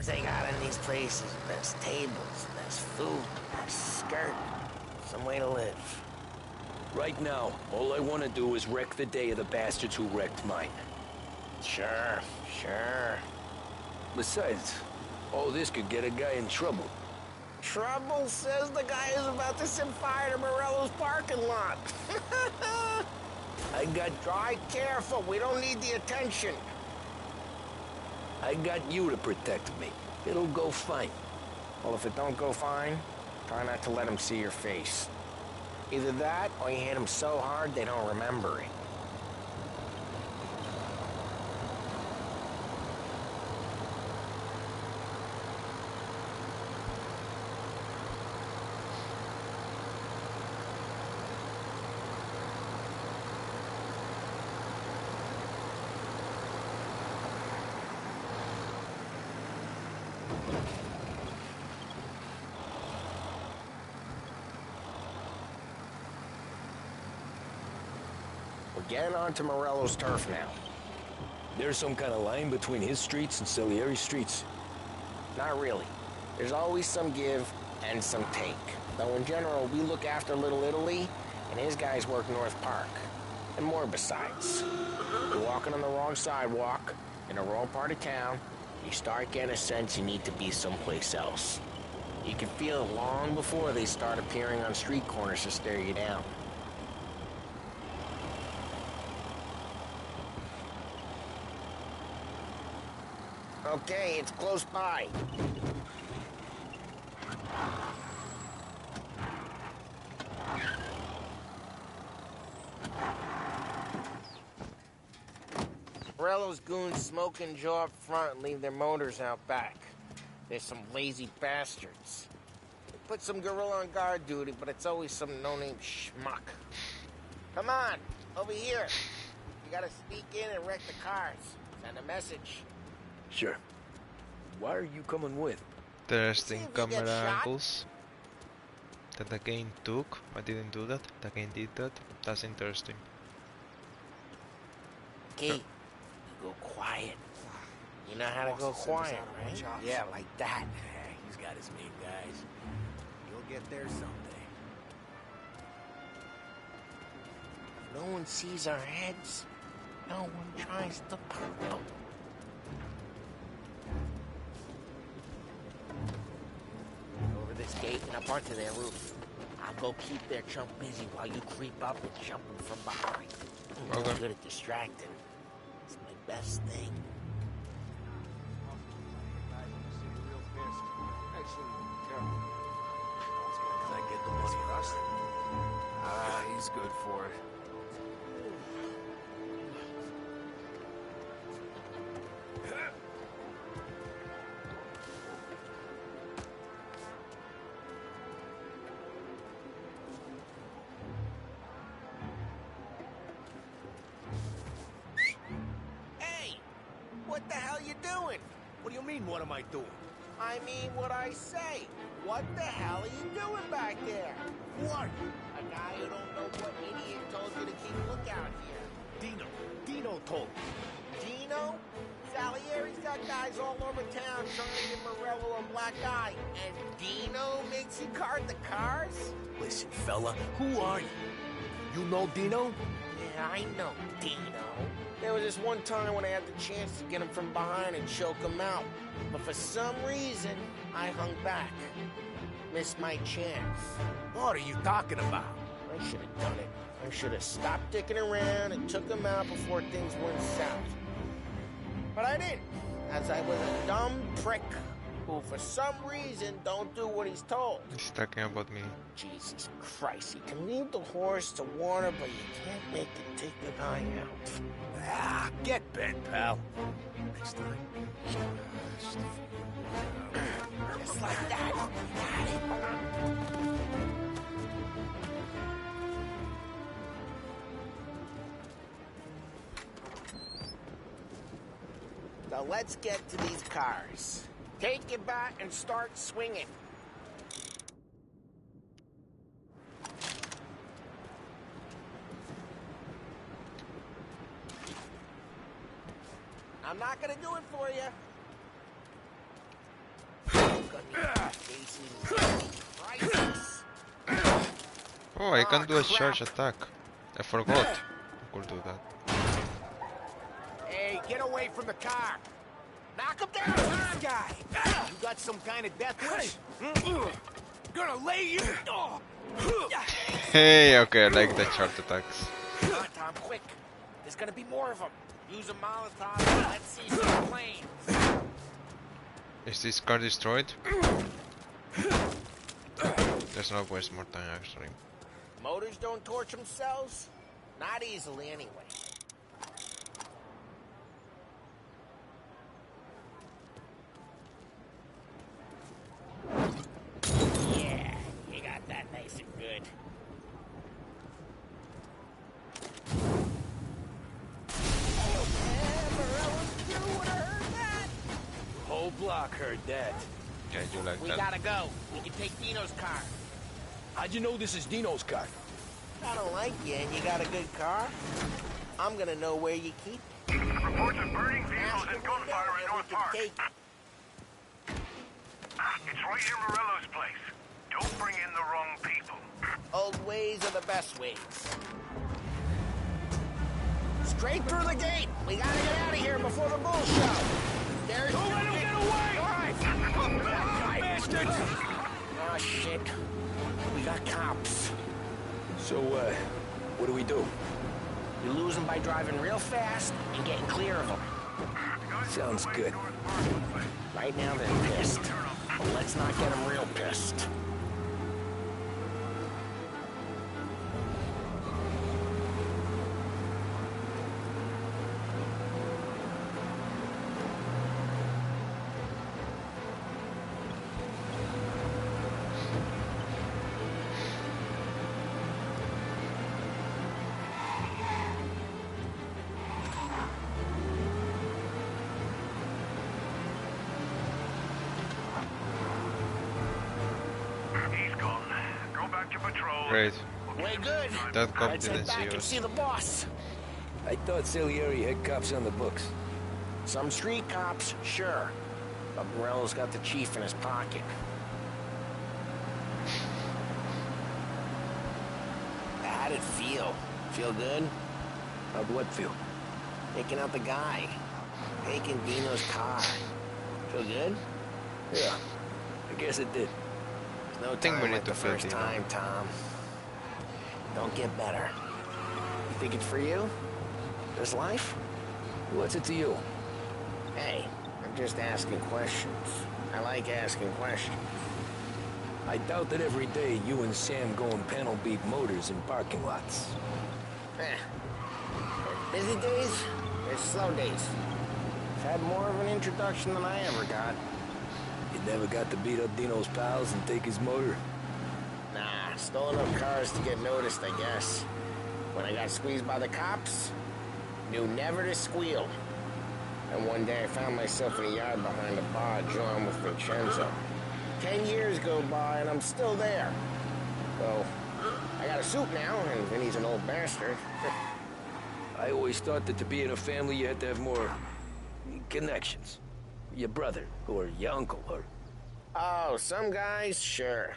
they got in these places. There's tables, there's food, there's skirt. Some way to live. Right now, all I want to do is wreck the day of the bastards who wrecked mine. Sure, sure. Besides, all this could get a guy in trouble. Trouble, says the guy who's about to set fire to Morello's parking lot. I got... Drive careful, we don't need the attention. I got you to protect me. It'll go fine. Well, if it don't go fine, try not to let them see your face. Either that, or you hit them so hard they don't remember it. We're getting onto Morello's turf now. There's some kind of line between his streets and Salieri's streets. Not really. There's always some give and some take. Though in general, we look after Little Italy, and his guys work North Park. And more besides. You're walking on the wrong sidewalk, in the wrong part of town, you start getting a sense you need to be someplace else. You can feel it long before they start appearing on street corners to stare you down. Okay, it's close by. Morello's goons smoke and jaw up front and leave their motors out back. They're some lazy bastards. They put some gorilla on guard duty, but it's always some no-name schmuck. Come on, over here. You gotta sneak in and wreck the cars. Send a message. Sure. Why are you coming with? Interesting camera angles that the game took. I didn't do that. The game did that. That's interesting. Okay, you go quiet. You know how to go quiet, right? Yeah, like that. He's got his main guys. You'll get there someday. No one sees our heads. No one tries to pop them. Over this gate and up onto their roof. I'm go keep their chump busy while you creep up and jump him from behind. I'm Okay. good at distracting. It's my best thing. Can I get the money first? Ah, he's good for it. Hey! What the hell you doing? What do you mean, what am I doing? I mean what I say. What the hell are you doing back there? What? A guy who don't know what idiot told you to keep lookout here. Dino told me. Dino? Salieri's got guys all over town trying to give Morello a black eye. And Dino makes you guard the cars? Listen, fella, who are you? You know Dino? Yeah, I know Dino. There was this one time when I had the chance to get him from behind and choke him out. But for some reason, I hung back. Missed my chance. What are you talking about? I should have done it. I should have stopped dicking around and took him out before things went south. But I didn't, as I was a dumb prick who for some reason don't do what he's told. He's talking about me. Jesus Christ, you can lead the horse to water, but you can't make it take the guy out. Ah, get bent, pal. Next time. Just like that. Got it. So let's get to these cars. Take your bat and start swinging. I'm not gonna do it for you. Oh, I can do a charge attack. I forgot. I could do that. Hey, get away from the car. Knock him down, this guy. You got some kind of death wish? Gonna lay you. Hey, okay, I like the charge attacks. Come on, Tom, quick. There's gonna be more of them. Use a Molotov and let's see some flames. Is this car destroyed? Let's not waste more time, actually. Motors don't torch themselves? Not easily, anyway. Yeah, you got that nice and good. Whole block heard that. Yeah, you like We that. gotta go. We can take Dino's car. How'd you know this is Dino's car? I don't like you and you got a good car. I'm gonna know where you keep it. Reports of burning vehicles and gunfire in North Park. Take It's right near Morello's place. Don't bring in the wrong people. old ways are the best ways. Straight through the gate. We gotta get out of here before the bull show. There's Don't let him get away! All right. Bastards! Oh, shit. We got cops. So, what do we do? You lose them by driving real fast and getting clear of them. Sounds good. Right now they're pissed. But let's not get them real pissed. He's gone. Go back to patrol. Great. Way good. That cop Let's didn't head back see and us. see the boss. I thought Salieri had cops on the books. Some street cops, sure. But Morello's got the chief in his pocket. How'd it feel? Feel good? How'd what feel? Taking out the guy. Taking Dino's car. Feel good? Yeah, I guess it did. No I think we time need like to the fill first Dino. time, Tom. Don't get better. You think it's for you? This life? What's it to you? Hey, I'm just asking questions. I like asking questions. I doubt that every day you and Sam go and panel beat motors in parking lots. There's busy days, there's slow days. I've had more of an introduction than I ever got. You never got to beat up Dino's pals and take his motor? Nah, stole enough cars to get noticed, I guess. When I got squeezed by the cops, knew never to squeal. And one day I found myself in a yard behind a bar, drawing with Vincenzo. 10 years go by and I'm still there. So, I got a suit now, and Vinny's an old bastard. I always thought that to be in a family you had to have more connections. Your brother, or your uncle, or... Oh, some guys, sure.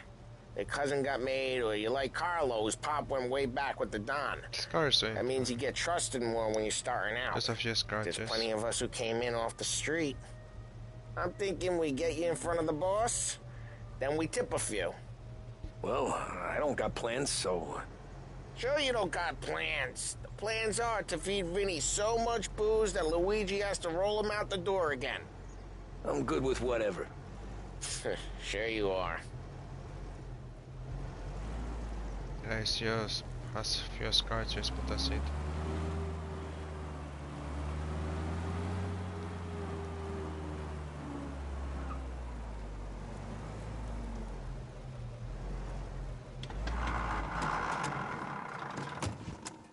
Their cousin got made, or you like Carlo's pop went way back with the Don. That means you get trusted more when you're starting out. Just a few scratches. There's plenty of us who came in off the street. I'm thinking we get you in front of the boss, then we tip a few. Well, I don't got plans, so... Sure you don't got plans. The plans are to feed Vinny so much booze that Luigi has to roll him out the door again. I'm good with whatever. Sure you are. Gracious. Has few scratches, but that's it.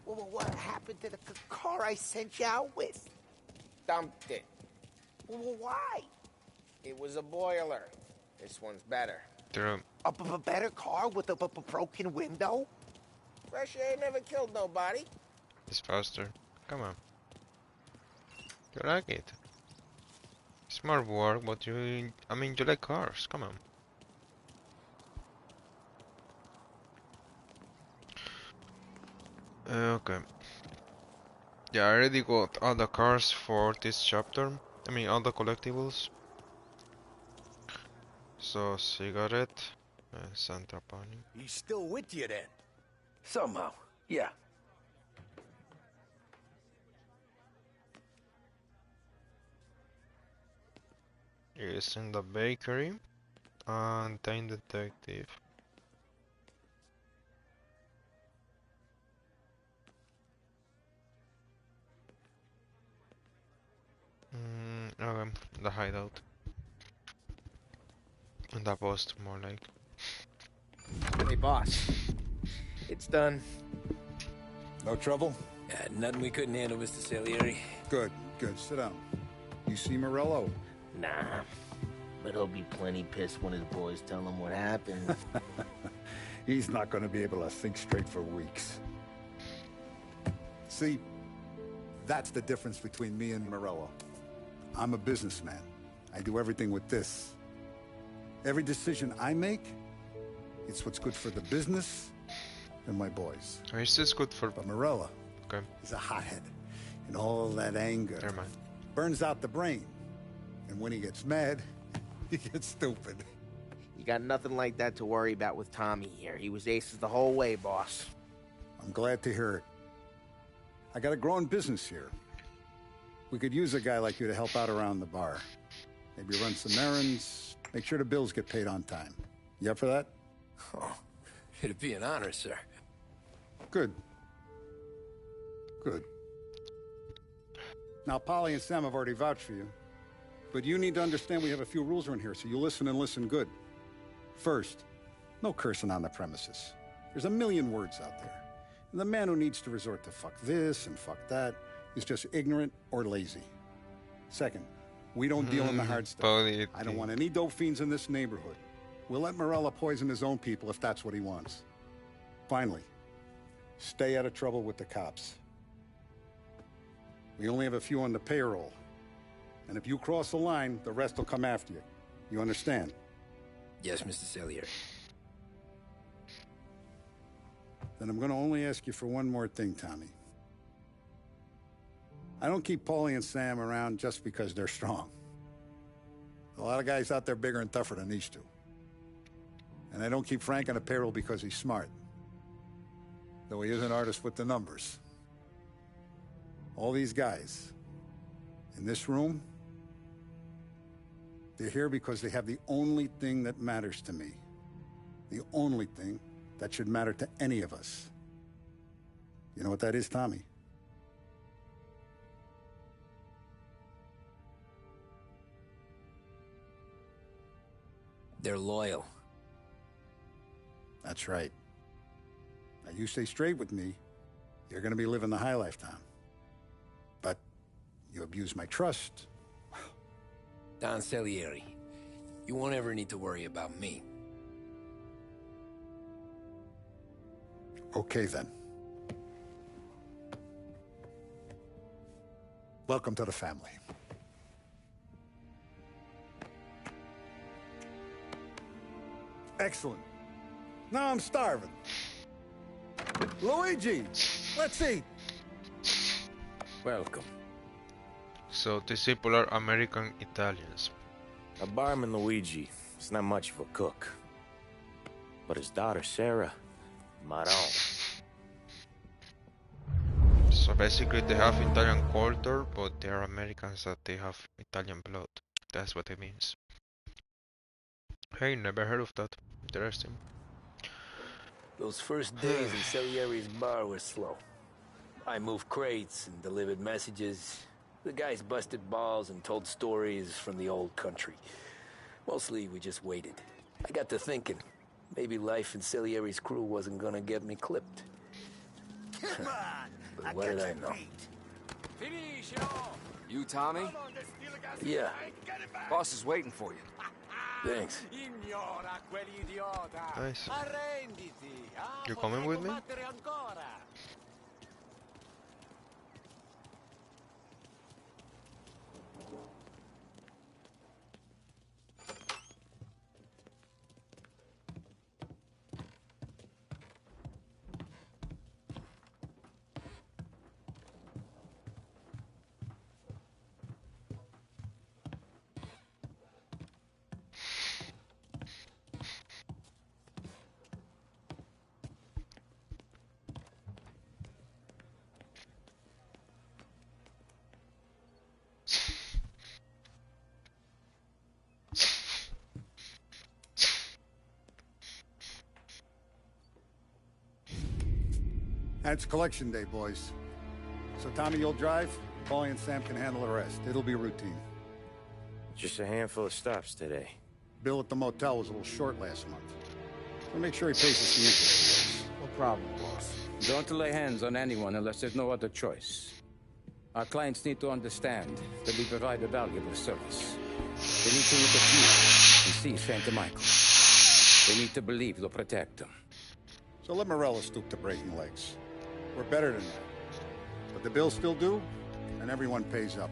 Well, what happened to the car I sent you out with? Dumped it. Well, why? It was a boiler. This one's better. True. A better car with a broken window? Fresh air never killed nobody. It's faster. Come on. You like it. Smart work, but you like cars. Come on. Okay. Yeah, I already got all the cars for this chapter. All the collectibles. So, cigarette and Santa Pani. He's still with you then? Somehow, yeah. Is in the bakery and Time Detective. Okay, the hideout. And the post, more like. Hey, boss. It's done. No trouble? Nothing we couldn't handle, Mr. Salieri. Good, good. Sit down. You see Morello? Nah. But he'll be plenty pissed when his boys tell him what happened. He's not going to be able to think straight for weeks. See, that's the difference between me and Morello. I'm a businessman. I do everything with this. Every decision I make, it's what's good for the business and my boys. Is this good for... But Morello, okay, is a hothead. And all that anger never mind. Burns out the brain. And when he gets mad, he gets stupid. You got nothing like that to worry about with Tommy here. He was aces the whole way, boss. I'm glad to hear it. I got a growing business here. We could use a guy like you to help out around the bar. Maybe run some errands, make sure the bills get paid on time. You up for that? Oh, it'd be an honor, sir. Good. Good. Now, Polly and Sam have already vouched for you. But you need to understand we have a few rules around here, so you listen and listen good. First, no cursing on the premises. There's a million words out there. And the man who needs to resort to fuck this and fuck that is just ignorant or lazy. Second, we don't deal in the hard stuff. I don't want any dope fiends in this neighborhood. We'll let Morella poison his own people if that's what he wants. Finally, stay out of trouble with the cops. We only have a few on the payroll. And if you cross the line, the rest will come after you. You understand? Yes, Mr. Salieri. Then I'm going to only ask you for one more thing, Tommy. I don't keep Paulie and Sam around just because they're strong. A lot of guys out there bigger and tougher than these two. And I don't keep Frank on a payroll because he's smart. Though he is an artist with the numbers. All these guys in this room, they're here because they have the only thing that matters to me. The only thing that should matter to any of us. You know what that is, Tommy? They're loyal. That's right. Now, you stay straight with me, you're gonna be living the high life, Tom. But you abuse my trust. Don Salieri, you won't ever need to worry about me. Okay, then. Welcome to the family. Excellent. Now I'm starving. Luigi, let's eat. Welcome. So these people are American Italians. A barman Luigi is not much of a cook. But his daughter Sarah, Maron. So basically they have Italian culture, but they are Americans that they have Italian blood. That's what it means. Hey, never heard of that. Interesting. Those first days in Salieri's bar were slow. I moved crates and delivered messages. The guys busted balls and told stories from the old country. Mostly we just waited. I got to thinking, maybe life in Salieri's crew wasn't gonna get me clipped. Come on! But what did I know? You, Tommy? Yeah. Boss is waiting for you. Thanks. Nice. You coming with me? And it's collection day, boys. So Tommy, you'll drive. Paulie and Sam can handle the rest. It'll be routine. Just a handful of stops today. Bill at the motel was a little short last month. So make sure he pays us the interest. No problem, boss. Don't lay hands on anyone unless there's no other choice. Our clients need to understand that we provide a valuable service. They need to look at you and see Santa Michael. They need to believe you'll protect them. So let Morella stoop to breaking legs. We're better than that. But the bills still due, and everyone pays up.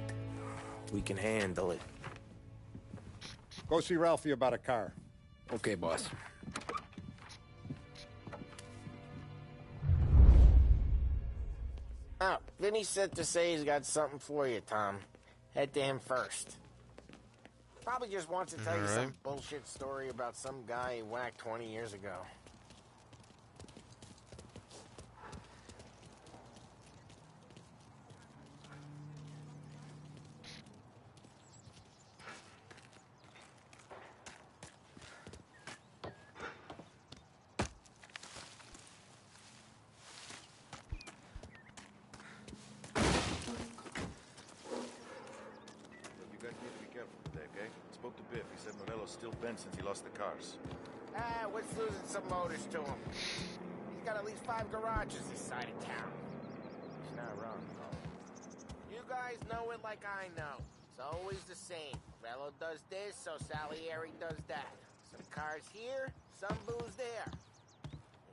We can handle it. Go see Ralphie about a car. Okay, boss. Oh, Vinny sent to say he's got something for you, Tom. Head to him first. Probably just wants to tell you some bullshit story about some guy he whacked 20 years ago. Still bent since he lost the cars. What's losing some motors to him? He's got at least 5 garages this side of town. He's not wrong, though. You guys know it like I know. It's always the same. Rello does this, so Salieri does that. Some cars here, some booze there.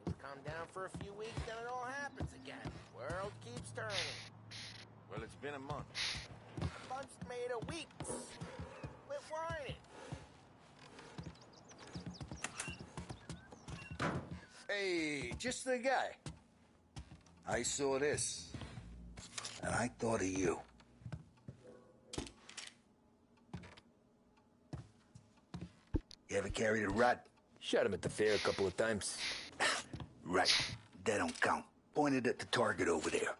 Things calm down for a few weeks, then it all happens again. World keeps turning. Well, it's been a month. A month's made of weeks. Quit whining. Hey, just the guy. I saw this, and I thought of you. You ever carried a rat? Shot him at the fair a couple of times. Right. That don't count. Pointed at the target over there.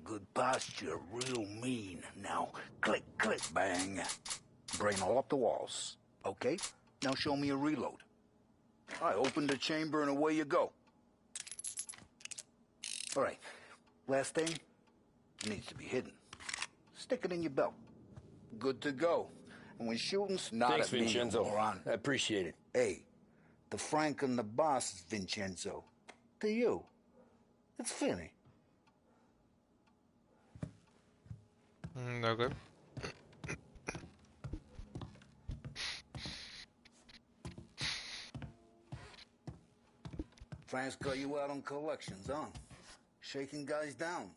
Good posture, real mean. Now, click, click, bang. Brain all up the walls. Okay? Now show me a reload. I open the chamber and away you go. All right. Last thing, needs to be hidden. Stick it in your belt. Good to go. And when shooting's not Thanks, at me, Vincenzo. moron. I appreciate it. Hey, the Frank and the boss is Vincenzo. To you, it's Finny. Okay. Frank's got you out on collections, huh? Shaking guys down.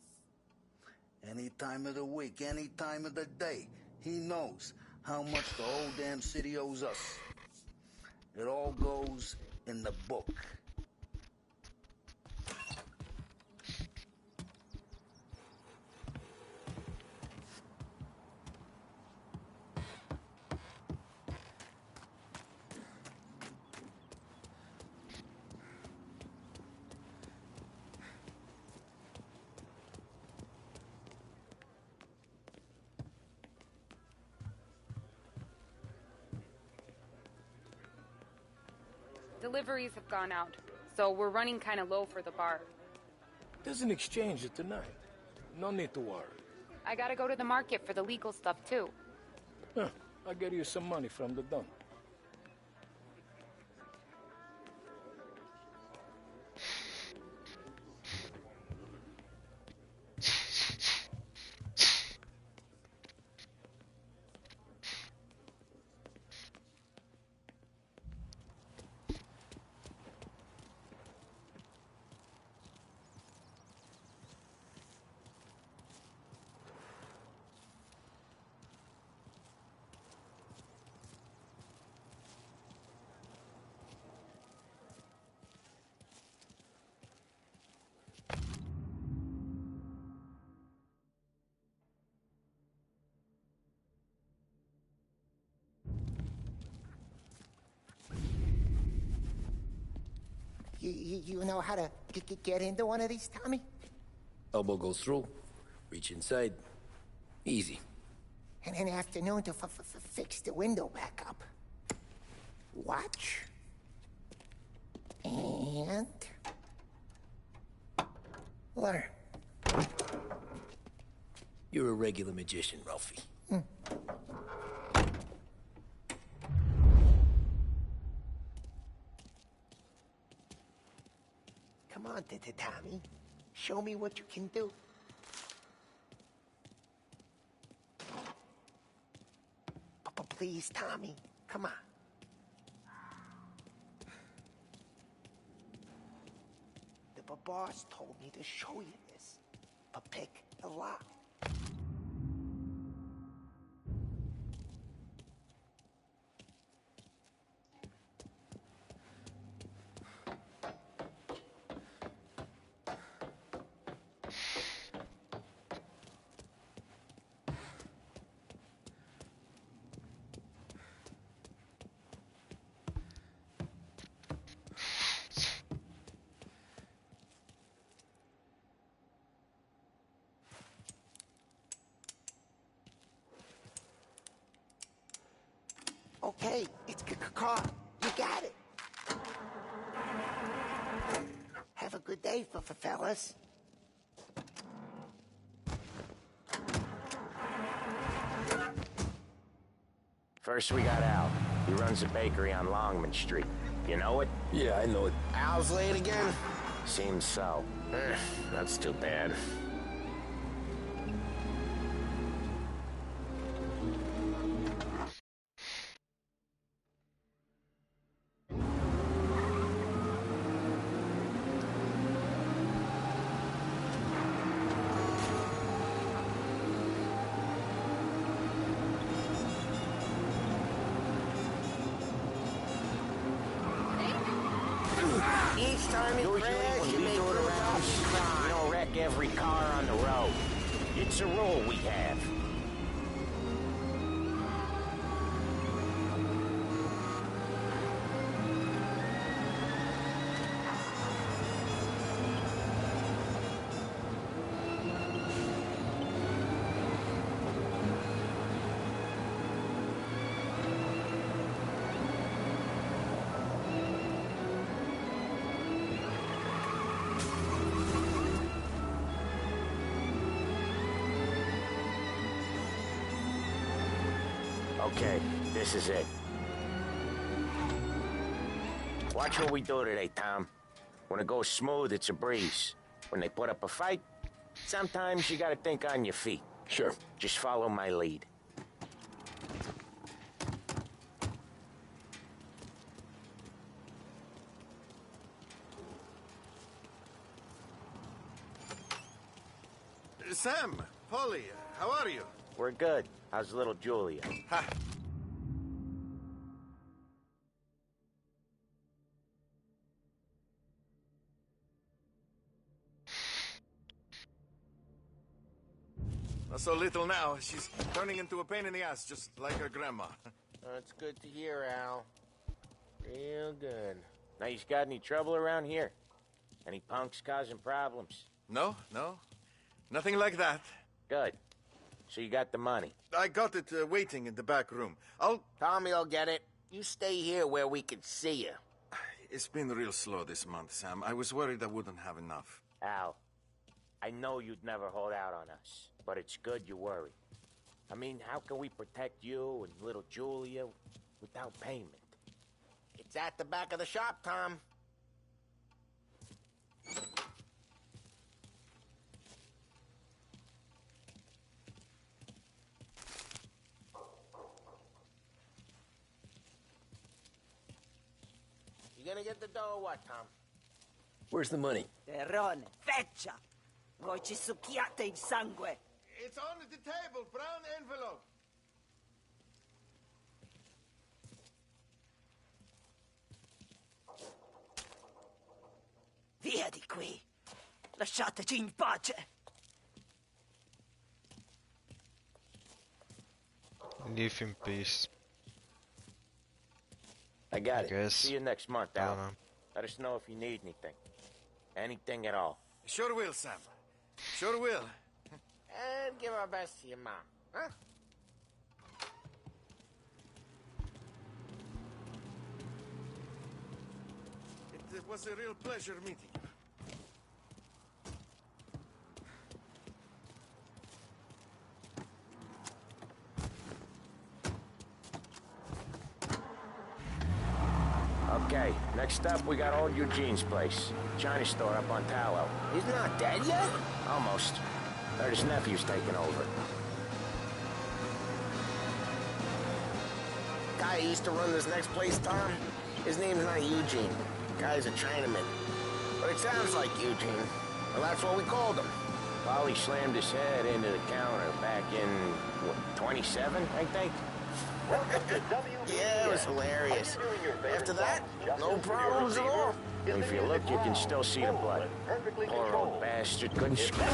Any time of the week, any time of the day, he knows how much the whole damn city owes us. It all goes in the book. Deliveries have gone out, so we're running kind of low for the bar. There's an exchange tonight. No need to worry. I gotta go to the market for the legal stuff, too. Huh. I'll get you some money from the dump. You know how to get into one of these, Tommy? Elbow goes through. Reach inside. Easy. And an afternoon to fix the window back up. Watch. And... learn. You're a regular magician, Ralphie. Come on, Tommy. Show me what you can do. Please, Tommy. Come on. The boss told me to show you this. But pick the lock. Okay, it's caught. You got it. Have a good day, fellas. First we got Al. He runs a bakery on Longman Street. You know it? Yeah, I know it. Al's late again? Seems so. That's too bad. Each time you crash, you make it around. You don't wreck every car on the road. It's a rule we have. Okay, this is it. Watch what we do today, Tom. When it goes smooth, it's a breeze. When they put up a fight, sometimes you gotta think on your feet. Sure. Just follow my lead. Sam, Polly, how are you? We're good. How's little Julia? Ha. Not so little now. She's turning into a pain in the ass, just like her grandma. That's good to hear, Al. Real good. Now, you got any trouble around here? Any punks causing problems? No, no. Nothing like that. Good. So you got the money? I got it waiting in the back room. Tommy'll get it. You stay here where we can see you. It's been real slow this month, Sam. I was worried I wouldn't have enough. Al, I know you'd never hold out on us, but it's good you worry. I mean, how can we protect you and little Julia without payment? It's at the back of the shop, Tom. You gonna get the dough or what, Tom? Where's the money? Terrone, feccia! Voi ci succhiate il sangue! It's on the table, brown envelope. Via di qui! Lasciateci in pace! Leave in peace. I got it. Guess. See you next month, Al. Let us know if you need anything. Anything at all. Sure will, Sam. Sure will. And give our best to your mom, huh? It was a real pleasure meeting you. Okay, next up we got old Eugene's place. China store up on Tallow. He's not dead yet? Almost. Heard his nephew's taking over. Guy who used to run this next place, Tom? His name's not Eugene. Guy's a Chinaman. But it sounds like Eugene. Well, that's what we called him. Polly slammed his head into the counter back in, what, 27, I think? Yeah, it was hilarious. After that, no problems at all. If you look, you can still see the blood. Poor old bastard couldn't scream.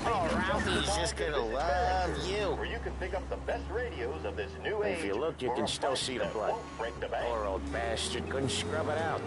Oh, Ralphie's just gonna love you. Where you can pick up the best radios of this new age. If you look, you can still see the blood. Poor old bastard couldn't scrub it out.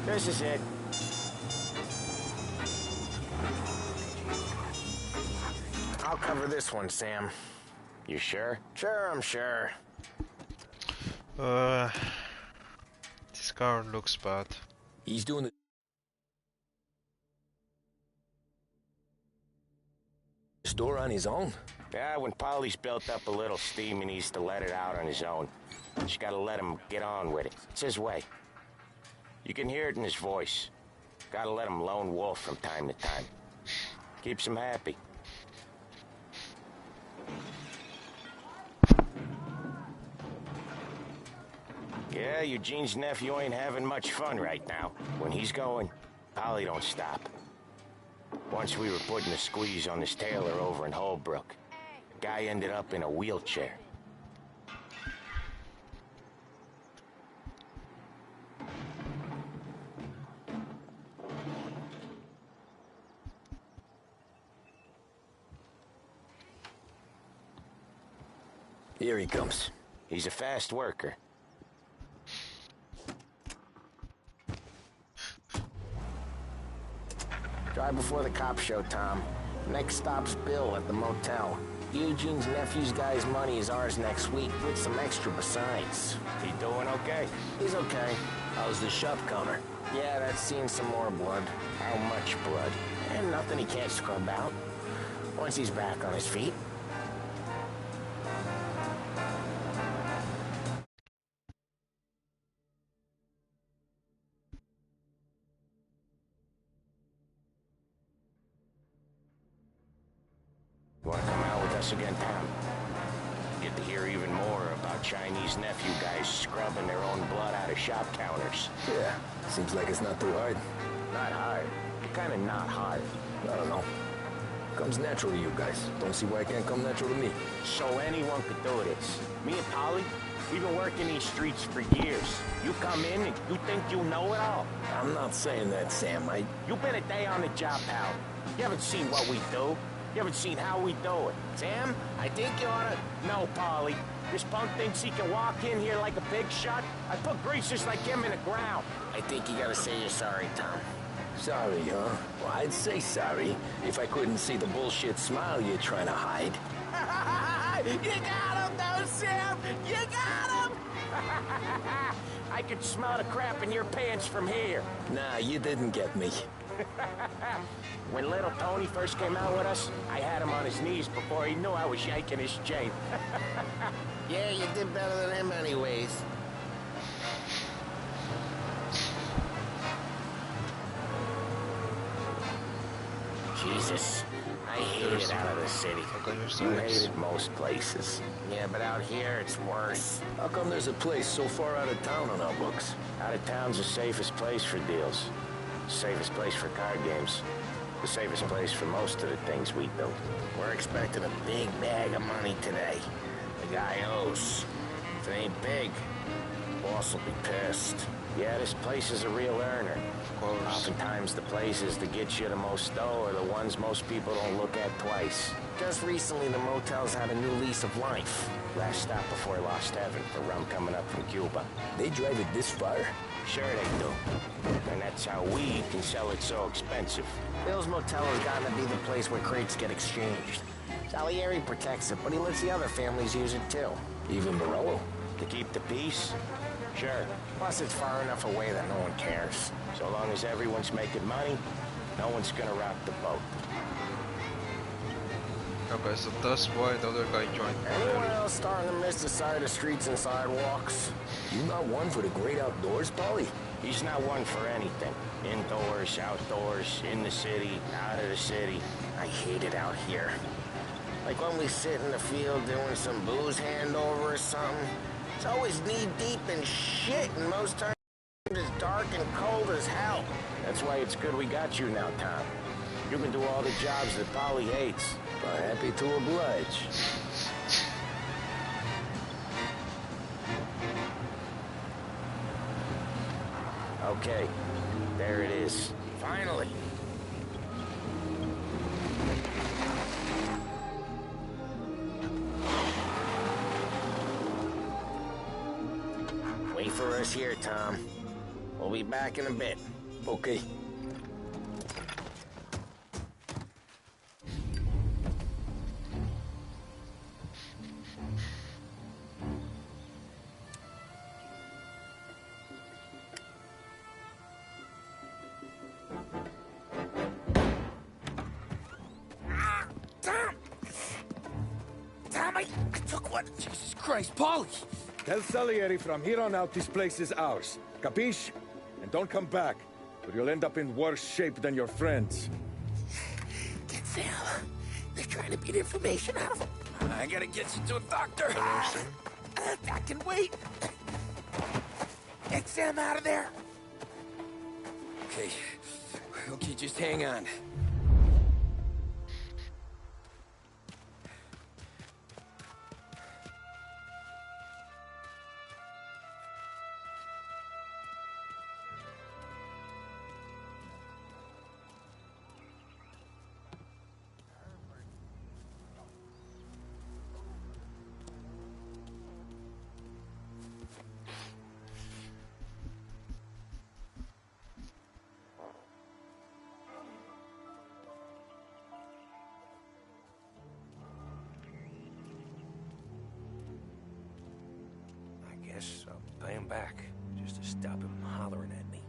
This is it. I'll cover this one, Sam. You sure? Sure, I'm sure. This car looks bad. He's doing the store on his own? Yeah, when Polly's built up a little steam, he needs to let it out on his own. Just gotta let him get on with it. It's his way. You can hear it in his voice. Gotta let him lone wolf from time to time. Keeps him happy. Yeah, Eugene's nephew ain't having much fun right now. When he's going, Polly don't stop. Once we were putting a squeeze on this tailor over in Holbrook. The guy ended up in a wheelchair. Here he comes. He's a fast worker. Drive before the cops show, Tom. Next stop's Bill at the motel. Eugene's nephew's guy's money is ours next week, with some extra besides. He doing okay? He's okay. How's the shop counter? Yeah, that's seen some more blood. How much blood? And nothing he can't scrub out. Once he's back on his feet. You wanna come out with us again, Tom? Get to hear even more about Chinese nephew guys scrubbing their own blood out of shop counters. Yeah, seems like it's not too hard. Not hard. Kinda not hard. I don't know. Comes natural to you guys. Don't see why it can't come natural to me. So anyone could do this. Me and Polly, we've been working these streets for years. You come in and you think you know it all. I'm not saying that, Sam. You've been a day on the job, pal. You haven't seen what we do. You haven't seen how we do it. Sam, I think you ought to know, Polly. This punk thinks he can walk in here like a big shot. I put greasers like him in the ground. I think you gotta say you're sorry, Tom. Sorry, huh? Well, I'd say sorry if I couldn't see the bullshit smile you're trying to hide. You got him, though, Sam! You got him! I could smell the crap in your pants from here. Nah, you didn't get me. When little Tony first came out with us, I had him on his knees before he knew I was yanking his chain. Yeah, you did better than him anyways. Jesus, I hate it out of the city. You hate it most places. Yeah, but out here it's worse. How come there's a place so far out of town on our books? Out of town's the safest place for deals. The safest place for card games. The safest place for most of the things we do. We're expecting a big bag of money today. The guy owes. If it ain't big, boss will be pissed. Yeah, this place is a real earner. Of course. Oftentimes the places that get you the most dough are the ones most people don't look at twice. Just recently the motel's had a new lease of life. Last stop before he lost heaven for rum coming up from Cuba. They drive it this far? Sure they do. And that's how we can sell it so expensive. Bill's Motel has gotten to be the place where crates get exchanged. Salieri protects it, but he lets the other families use it too. Even Morello? To keep the peace? Sure. Plus it's far enough away that no one cares. So long as everyone's making money, no one's gonna rock the boat. Okay, so that's why the other guy joined. Anyone else starting to miss the side of streets and sidewalks? You not one for the great outdoors, Polly? He's not one for anything. Indoors, outdoors, in the city, out of the city. I hate it out here. Like when we sit in the field doing some booze handover or something. It's always knee-deep in shit, and most times it's dark and cold as hell. That's why it's good we got you now, Tom. You can do all the jobs that Polly hates. I'm happy to oblige. Okay, there it is. Finally. Wait for us here, Tom. We'll be back in a bit. Okay. Jesus Christ, Polly! Tell Salieri from here on out this place is ours. Capiche? And don't come back, or you'll end up in worse shape than your friends. Get Sam. They're trying to beat information out of him. I gotta get you to a doctor. I can wait. Get Sam out of there. Okay, just hang on. Guess I'll pay him back, just to stop him hollering at me.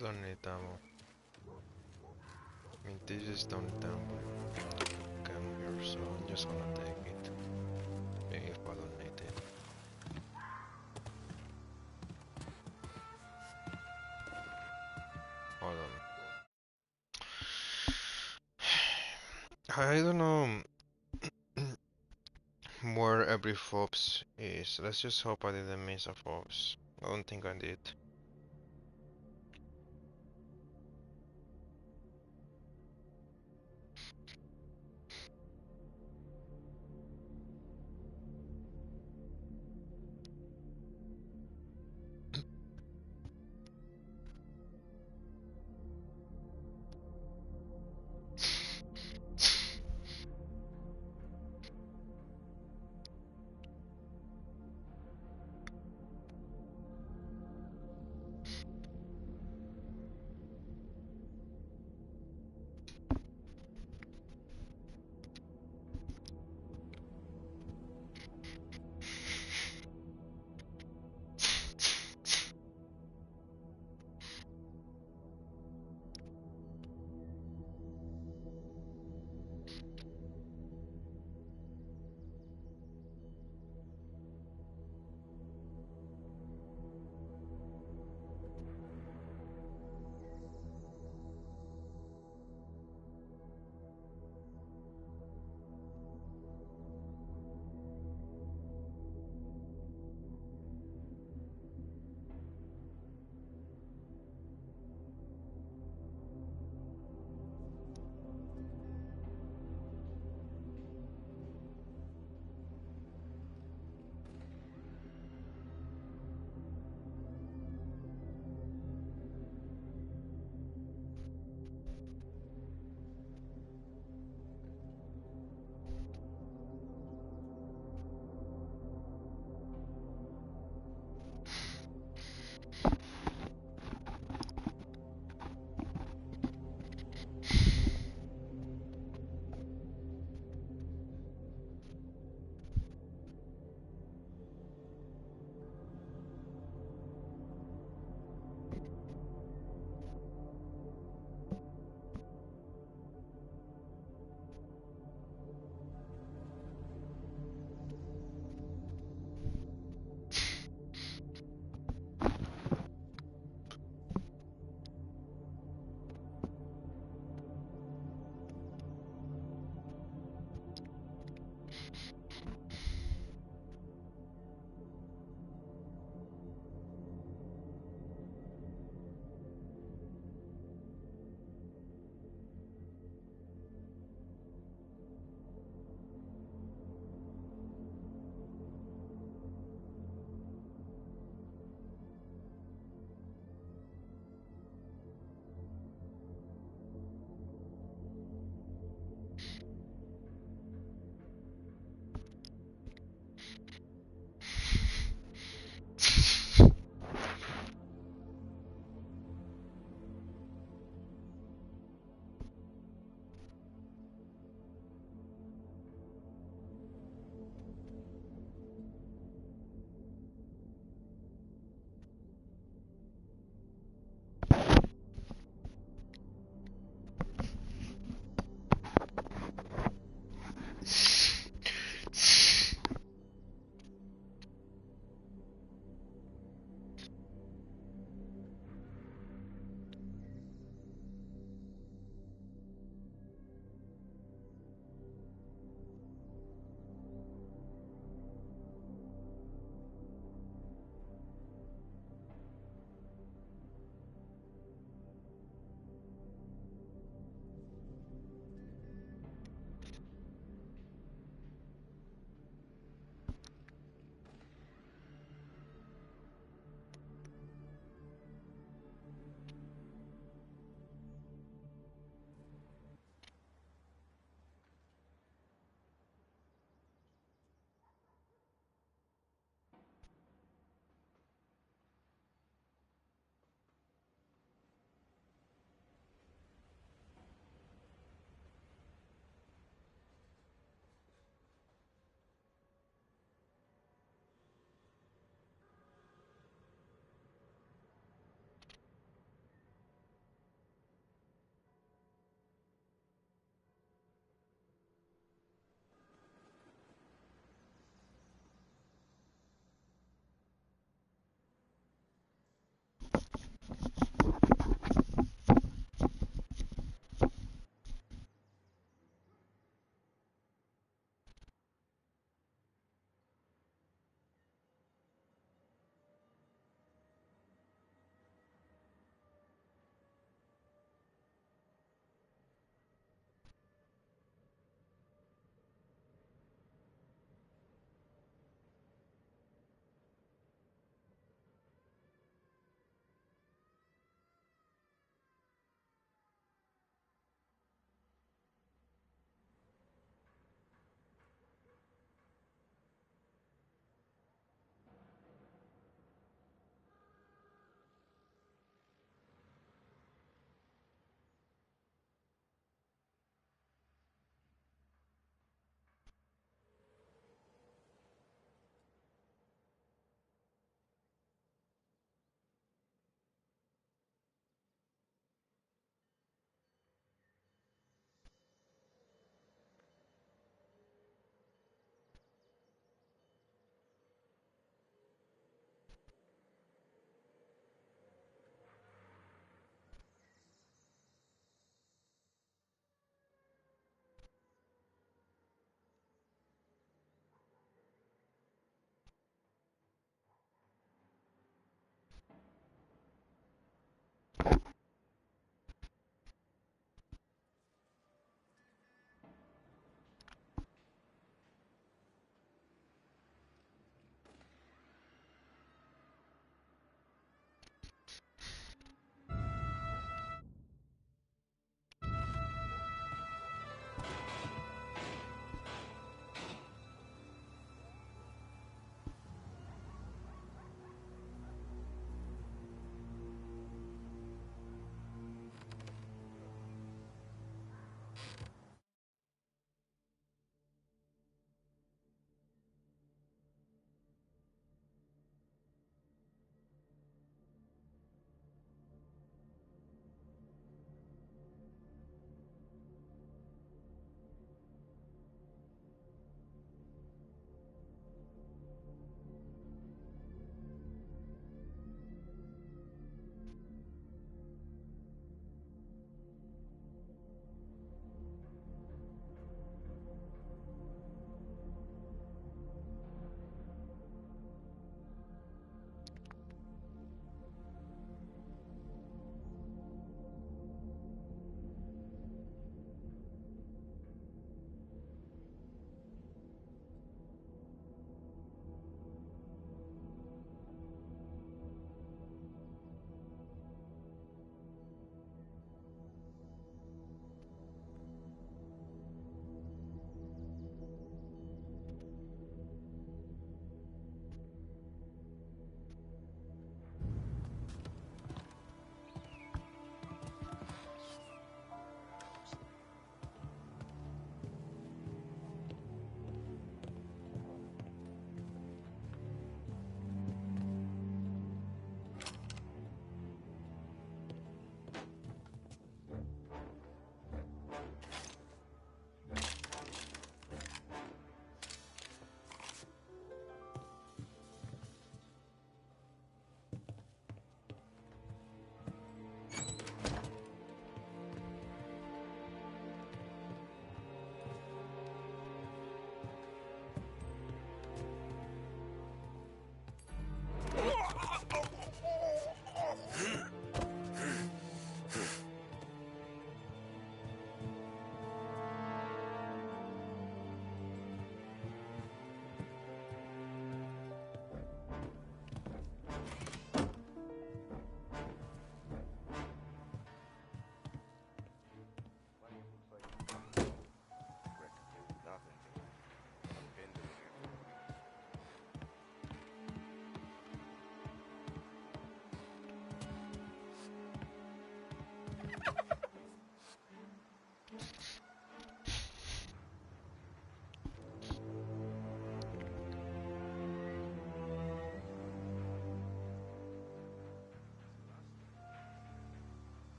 Don't need ammo. I mean, this is don't need ammo. Come here, so I'm just gonna take it. If I don't need it. Hold on. I don't know where every fops is. Let's just hope I didn't miss a fops. I don't think I did.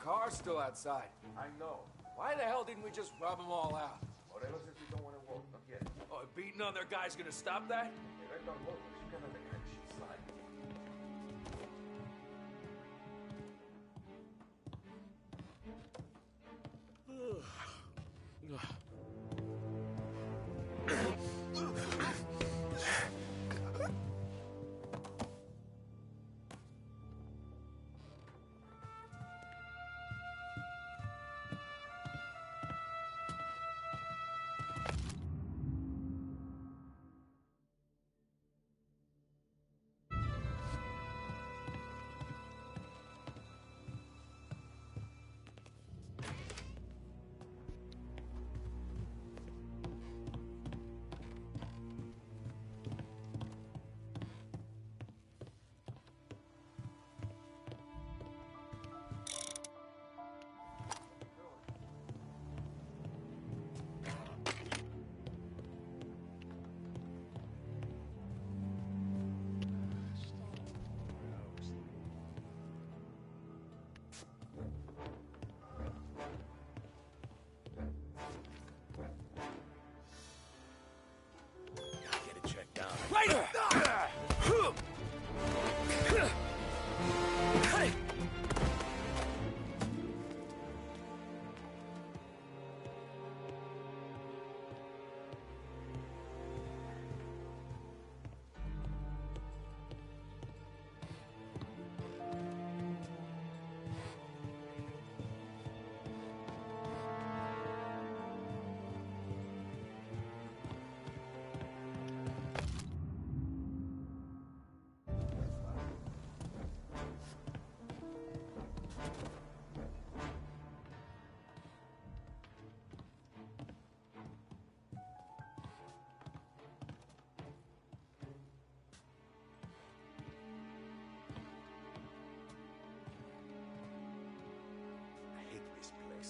car's still outside. I know. Why the hell didn't we just rub them all out? Morelos says we don't want to walk, not yet. Oh, beating on their guy's gonna stop that? Director locos, you cannot make shit slide.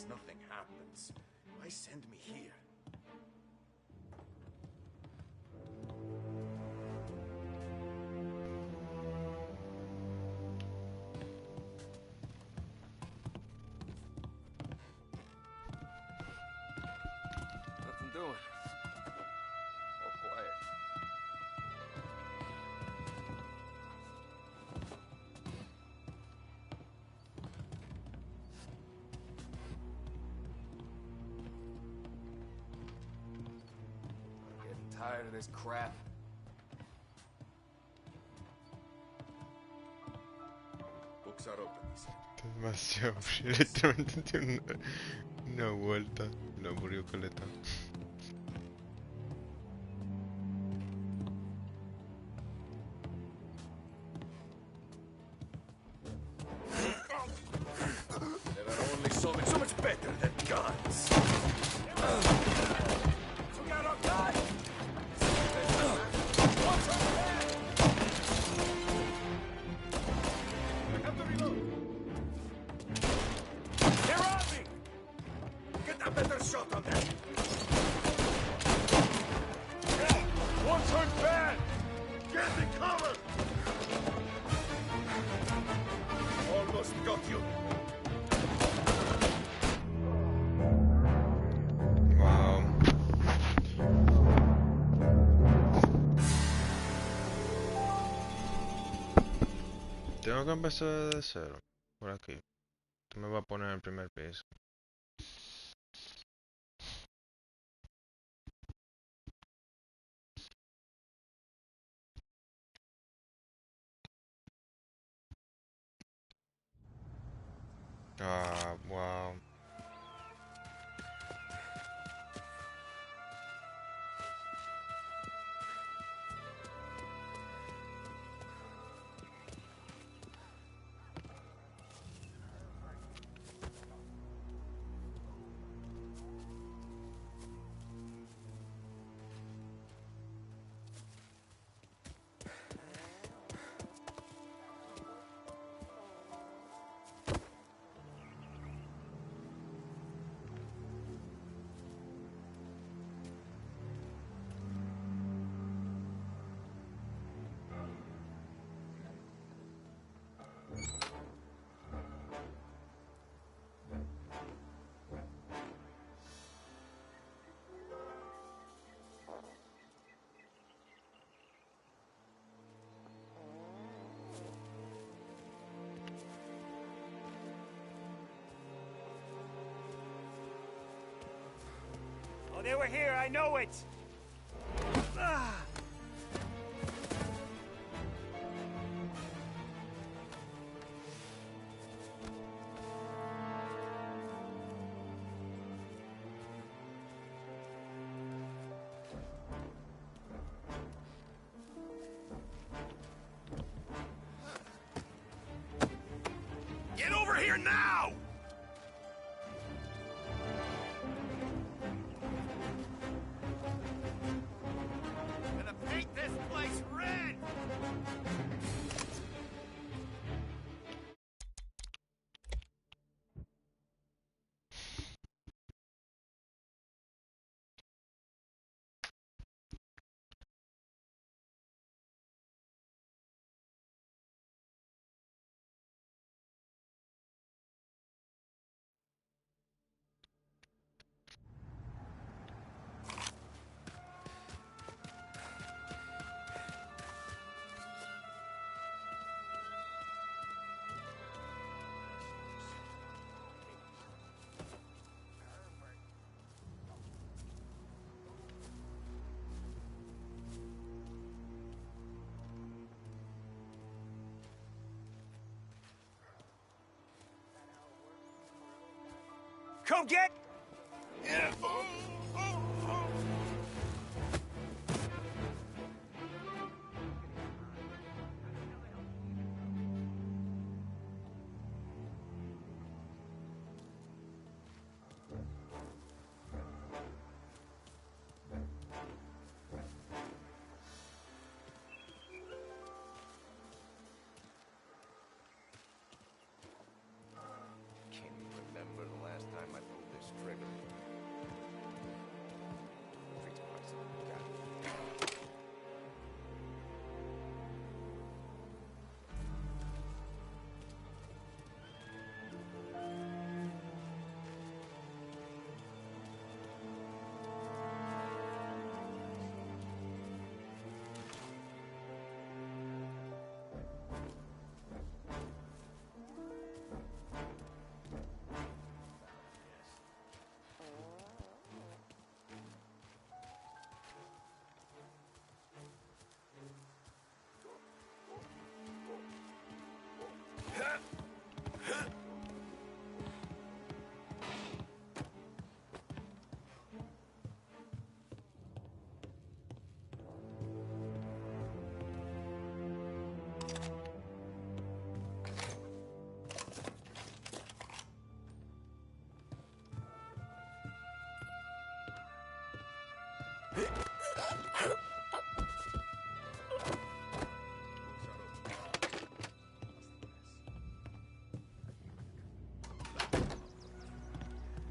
Nothing happens. Why send me here? Nothing doing. All quiet. Tired of this crap. Books are open, he said. Demasiado. Literalmente tiene una vuelta. Lo aburrió caleta. There are only so much better than guns. Tengo que empezar de cero. Por aquí. Esto me va a poner en el primer piso. Ah, wow. They were here, I know it! Get over here now! I'm gonna paint this place red! Come get... Can't even remember the last time I pulled this trigger.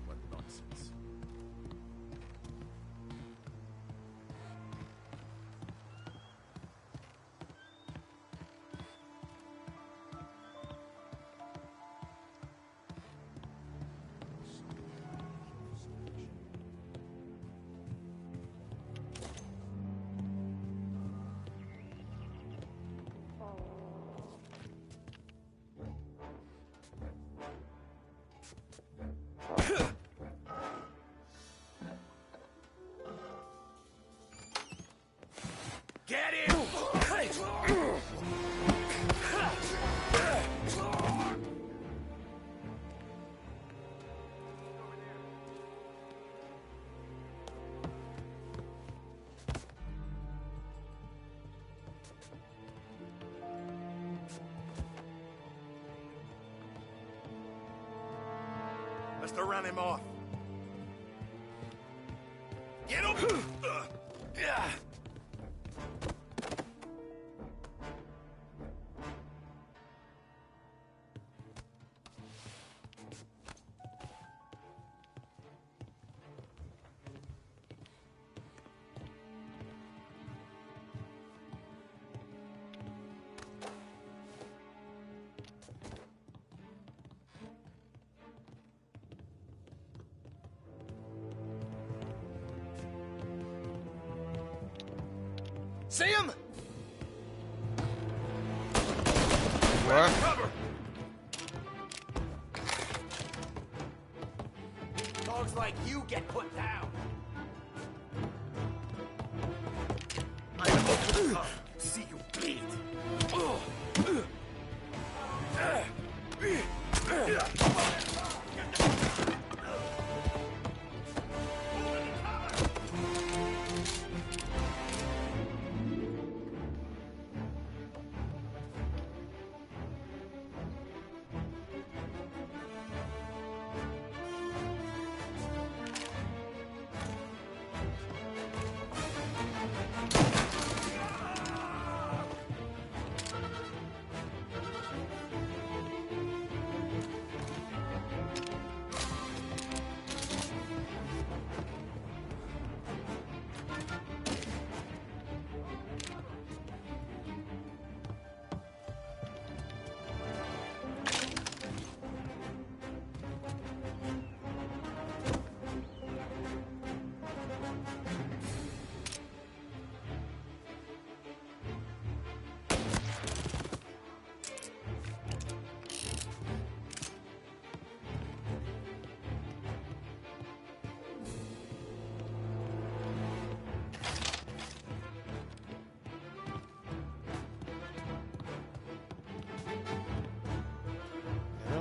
What nonsense. Get him! Let's run him off. Get him! Yeah. See him? What? Cover! Dogs like you get put down. See you bleed.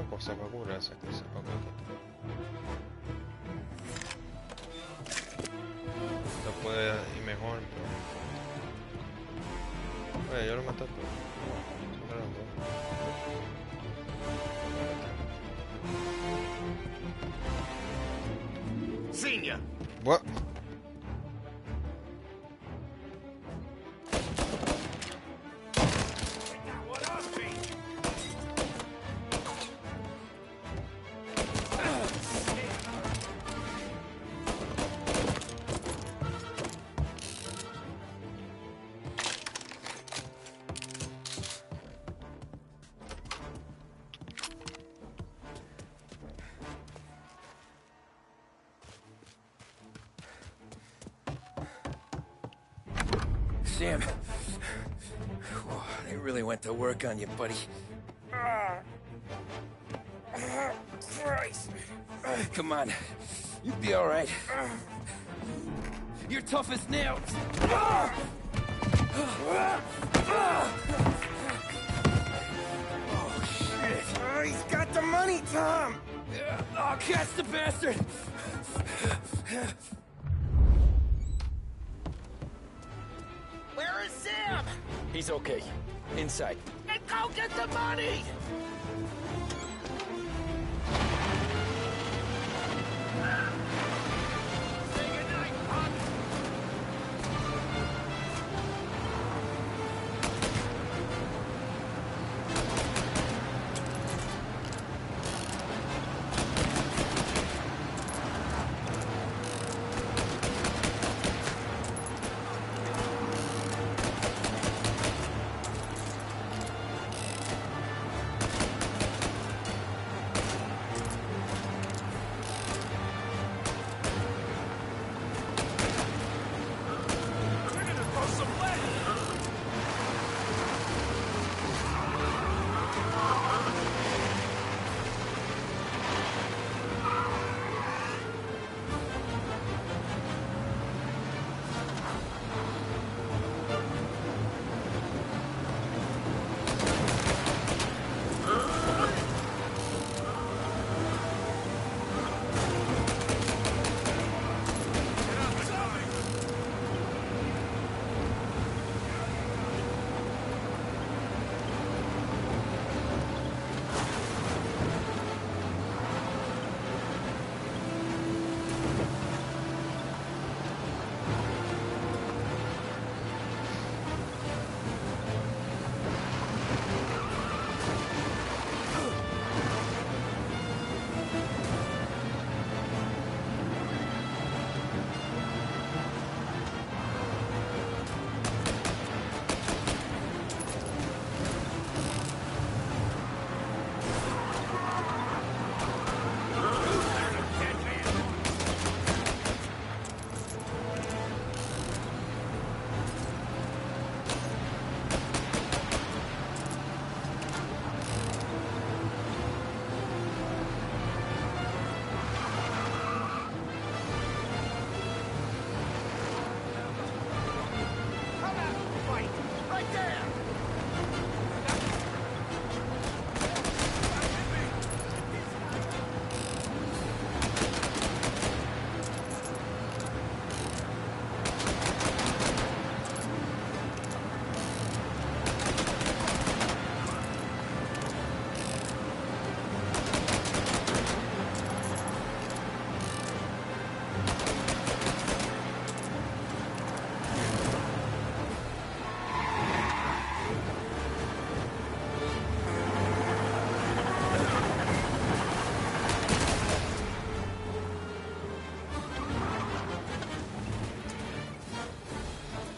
Cosa va a curarse que se va a esto puede ir mejor, pero... Oye, yo lo maté todo. Senior! What? Sam, they really went to work on you, buddy. Christ. Come on, you'll be all right. You're tough as nails. Oh, shit. He's got the money, Tom. Oh, catch the bastard. Where is Sam? He's okay. Inside. Then go get the money! Say goodnight, punk!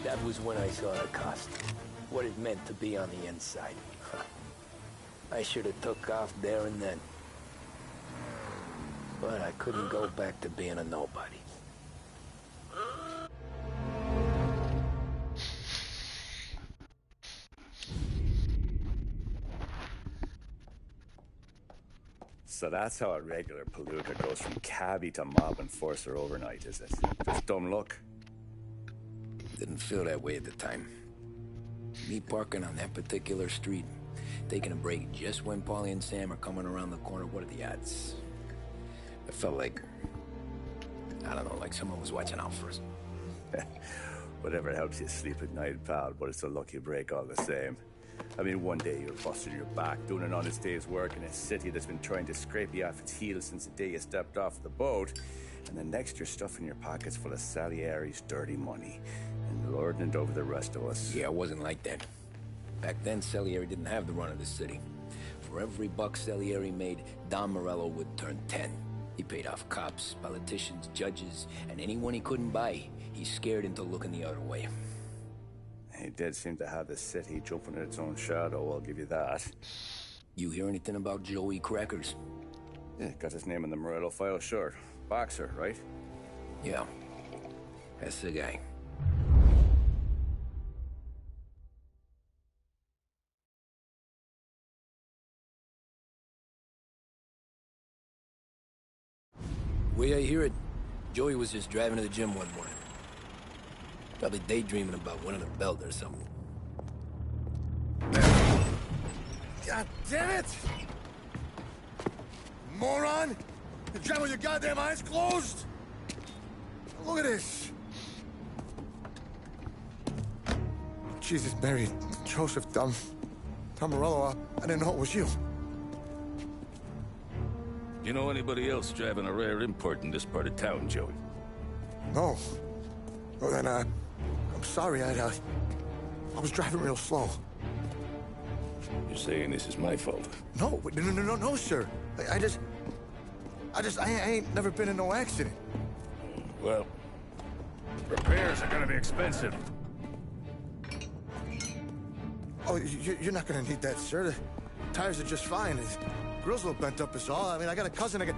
That was when I saw the cost. What it meant to be on the inside. I should have took off there and then. But I couldn't go back to being a nobody. So that's how a regular palooka goes from cabbie to mob enforcer overnight, is it? Just dumb luck? Didn't feel that way at the time. Me parking on that particular street, taking a break just when Paulie and Sam are coming around the corner, what are the odds? I felt like, I don't know, like someone was watching out for us. Whatever helps you sleep at night, pal, but it's a lucky break all the same. I mean, one day you're busting your back, doing an honest day's work in a city that's been trying to scrape you off its heels since the day you stepped off the boat, and the next you're stuffing your pockets full of Salieri's dirty money and lording it over the rest of us. Yeah, it wasn't like that. Back then, Salieri didn't have the run of the city. For every buck Salieri made, Don Morello would turn 10. He paid off cops, politicians, judges, and anyone he couldn't buy, he scared into looking the other way. He did seem to have the city jumping at its own shadow, I'll give you that. You hear anything about Joey Crackers? Yeah, got his name in the Morello file, sure. Boxer, right? Yeah, that's the guy. Way I hear it, Joey was just driving to the gym one morning. Probably daydreaming about winning a belt or something. God damn it! Moron! You driving with your goddamn eyes closed? Look at this! Jesus, Mary, Joseph, Tom Morello, I didn't know it was you. You know anybody else driving a rare import in this part of town, Joey? No. Well, then, I'm sorry, I was driving real slow. You're saying this is my fault? No, no, sir. I ain't never been in no accident. Well, repairs are gonna be expensive. Oh, you're not gonna need that, sir. The tires are just fine. The grill's a little bent up is all. I mean, I got a cousin that can...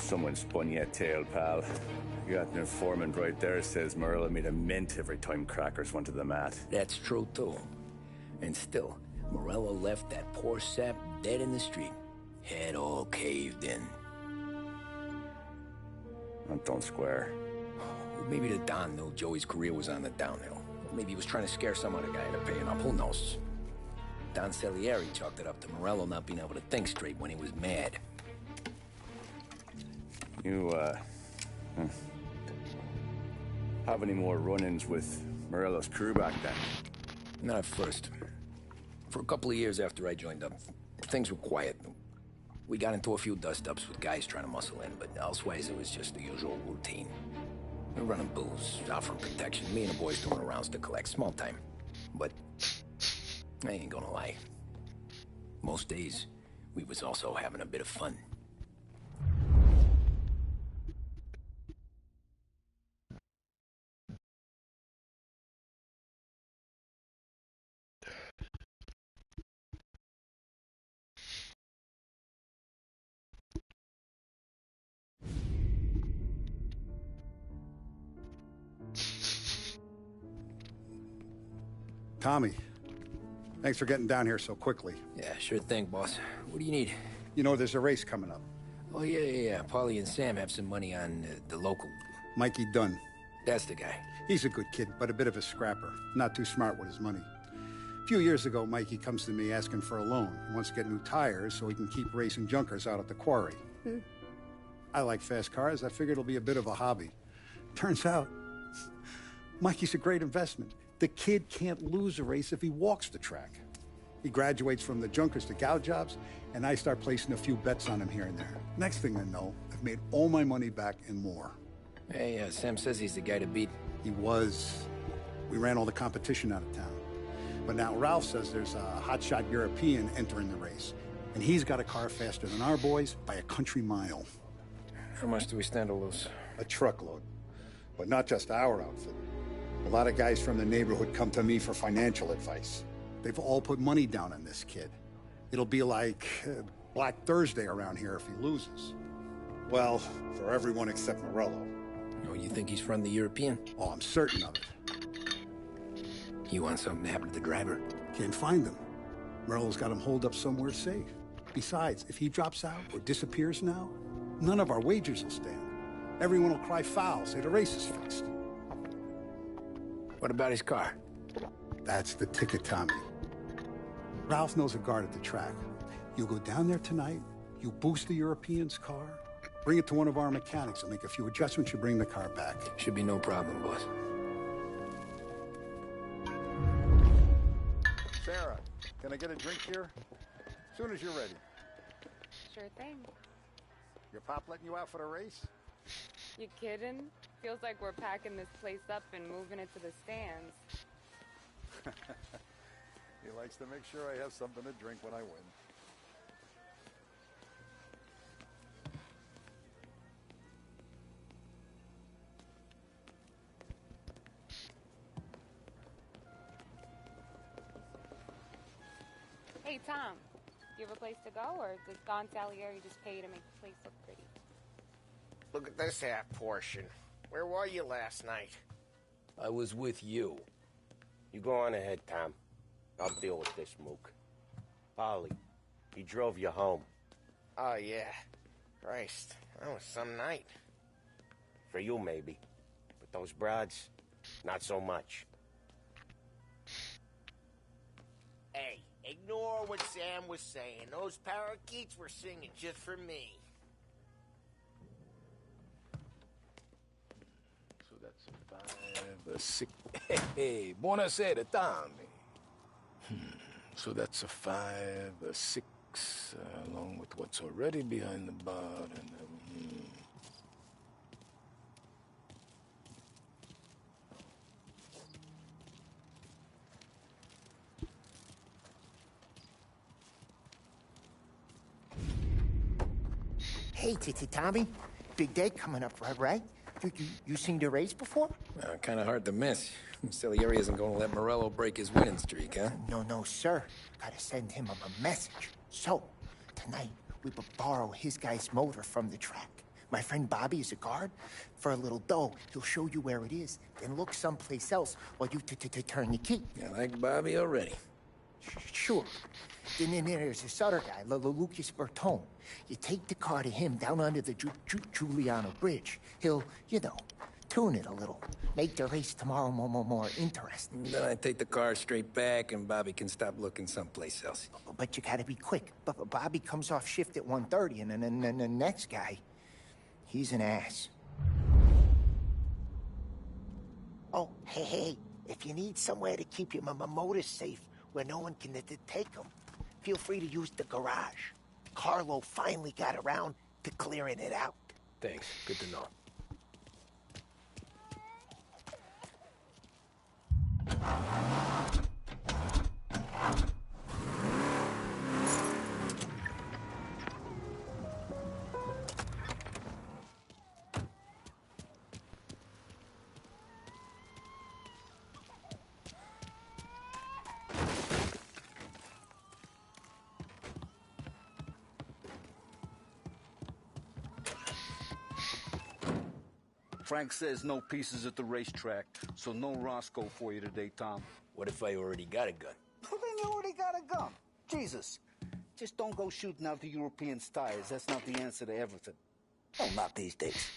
Someone spun you a tail, pal. You got an informant right there says Morello made a mint every time Crackers went to the mat. That's true, too. And still, Morello left that poor sap dead in the street. Head all caved in. That don't square. Maybe the Don knew Joey's career was on the downhill. Maybe he was trying to scare some other guy into paying up. Who knows? Don Salieri chalked it up to Morello not being able to think straight when he was mad. You, have any more run-ins with Morello's crew back then? Not at first. For a couple of years after I joined up, things were quiet. We got into a few dust-ups with guys trying to muscle in, but elsewise it was just the usual routine. We're running booze, offering protection, me and the boys doing rounds to collect, small time. But I ain't gonna lie. Most days, we was also having a bit of fun. Tommy, thanks for getting down here so quickly. Yeah, sure thing, boss. What do you need? You know, there's a race coming up. Oh, yeah. Paulie and Sam have some money on the local. Mikey Dunn. That's the guy. He's a good kid, but a bit of a scrapper. Not too smart with his money. A few years ago, Mikey comes to me asking for a loan. He wants to get new tires so he can keep racing junkers out at the quarry. I like fast cars. I figured it'll be a bit of a hobby. Turns out, Mikey's a great investment. The kid can't lose a race if he walks the track. He graduates from the junkers to gal jobs, and I start placing a few bets on him here and there. Next thing I know, I've made all my money back and more. Hey, Sam says he's the guy to beat. He was. We ran all the competition out of town. But now Ralph says there's a hotshot European entering the race. And he's got a car faster than our boys by a country mile. How much do we stand to lose? A truckload. But not just our outfit. A lot of guys from the neighborhood come to me for financial advice. They've all put money down on this kid. It'll be like Black Thursday around here if he loses. Well, for everyone except Morello. Oh, you think he's from the European? Oh, I'm certain of it. You want something to happen to the driver? Can't find him. Morello's got him holed up somewhere safe. Besides, if he drops out or disappears now, none of our wagers will stand. Everyone will cry foul, say the race is fixed. What about his car? That's the ticket, Tommy. Ralph knows a guard at the track. You go down there tonight, you boost the European's car, bring it to one of our mechanics, and make a few adjustments, you bring the car back. Should be no problem, boss. Sarah, can I get a drink here? As soon as you're ready. Sure thing. Your pop letting you out for the race? You kidding? Feels like we're packing this place up and moving it to the stands. He likes to make sure I have something to drink when I win. Hey, Tom, do you have a place to go, or does Don Salieri just pay you to make the place look pretty? Look at this half portion. Where were you last night? I was with you. You go on ahead, Tom. I'll deal with this mook. Polly, he drove you home. Oh, yeah. Christ, that was some night. For you, maybe. But those broads, not so much. Hey, ignore what Sam was saying. Those parakeets were singing just for me. So that's a 5, a 6. Hey, buonasera, Tommy. So that's a 5, a 6, along with what's already behind the bar, and Hey, Tommy. Big day coming up, right? You seen the race before? Kind of hard to miss. Salieri isn't going to let Morello break his winning streak, huh? No, sir. Gotta send him a message. So, tonight, we will borrow his guy's motor from the track. My friend Bobby is a guard. For a little dough, he'll show you where it is, then look someplace else while you turn your key. I like Bobby already. Sure. Then there's this other guy, Lucas Bertone. You take the car to him down under the Giuliano Bridge. He'll, tune it a little. Make the race tomorrow more interesting. Then I take the car straight back, and Bobby can stop looking someplace else. But you gotta be quick. Bobby comes off shift at 1:30, and then the next guy, he's an ass. Oh, hey, if you need somewhere to keep your motor safe where no one can take them, feel free to use the garage. Carlo finally got around to clearing it out. Thanks. Good to know. Frank says no pieces at the racetrack, so no Roscoe for you today, Tom. What if I already got a gun? Well, then you already got a gun. Jesus. Just don't go shooting out the European tires. That's not the answer to everything. Oh, not these days.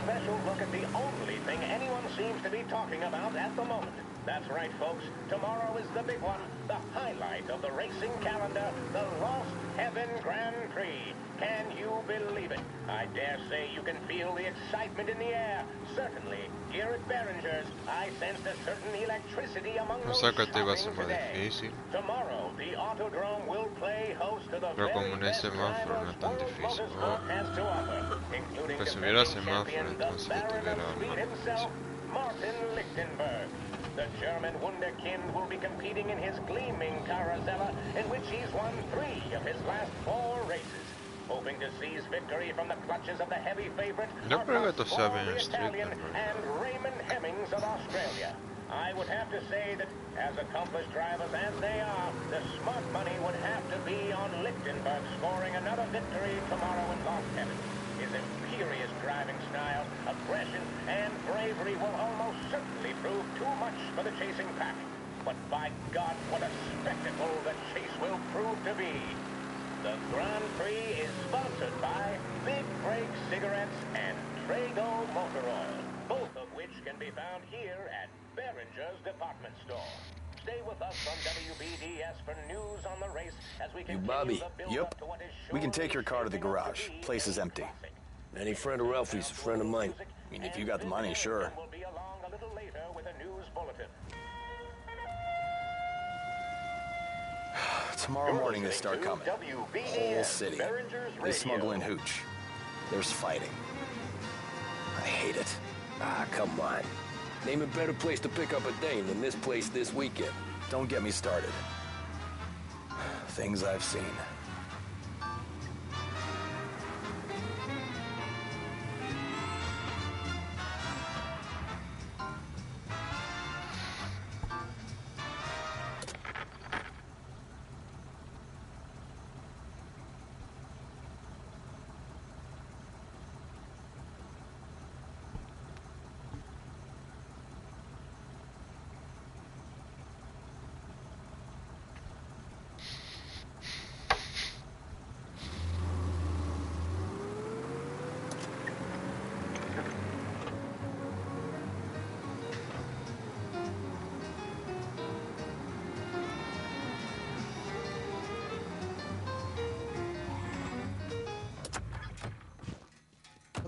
special look at the only thing anyone seems to be talking about at the moment. That's right, folks. Tomorrow is the big one, the highlight of the racing calendar, the Lost Heaven Grand Prix. Can you believe it? I dare say you can feel the excitement in the air. Certainly, here at Behringer's, I sensed a certain electricity among those shopping today. Tomorrow, the Autodrome will play host to the very best drivers motorsport has to offer, including defending champion, the Baron of Speed himself, Martin Lichtenberg. The German wunderkind will be competing in his gleaming Carazella, in which he's won 3 of his last 4 races. Hoping to seize victory from the clutches of the heavy favorite, the Italian and Raymond Hemmings of Australia. I would have to say that, as accomplished drivers as they are, the smart money would have to be on Lichtenberg scoring another victory tomorrow in Lost Heaven. His imperious driving style, aggression, and bravery will almost certainly prove too much for the chasing pack. But by God, what a spectacle the chase will prove to be. The Grand Prix is sponsored by Big Break Cigarettes and Trago Motor Oil, both of which can be found here at Behringer's department store. Stay with us on WBDS for news on the race as we continue the build-up to what is sure. We can take your car to the garage. Place is empty. Any friend of Ralphie's a friend of mine. I mean, if you got the money, sure. We'll be along a little later with a news bulletin. Tomorrow morning they start coming. Whole city. They smuggle in hooch. There's fighting. I hate it. Ah, come on. Name a better place to pick up a dame than this place this weekend. Don't get me started. Things I've seen.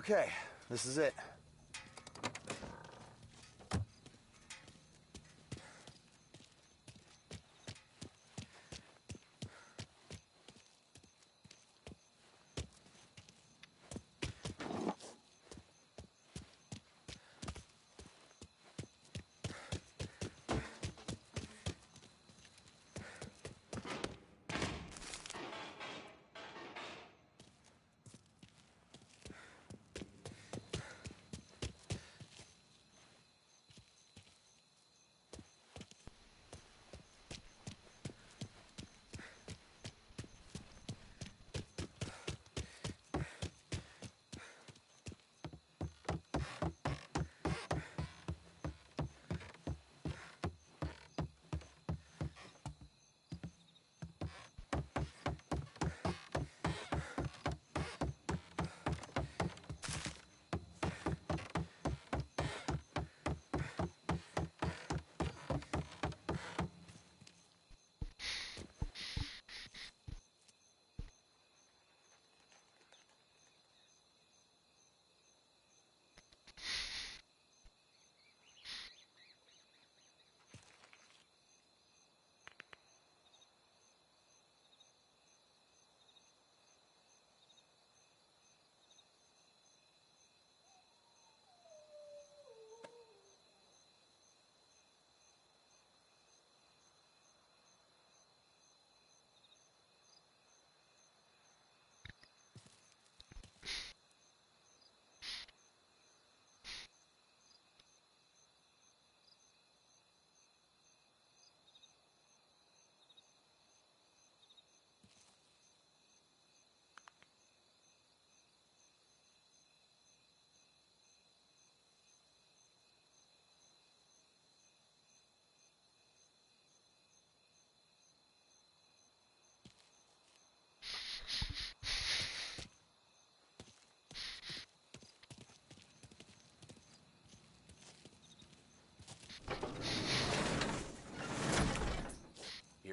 Okay, this is it.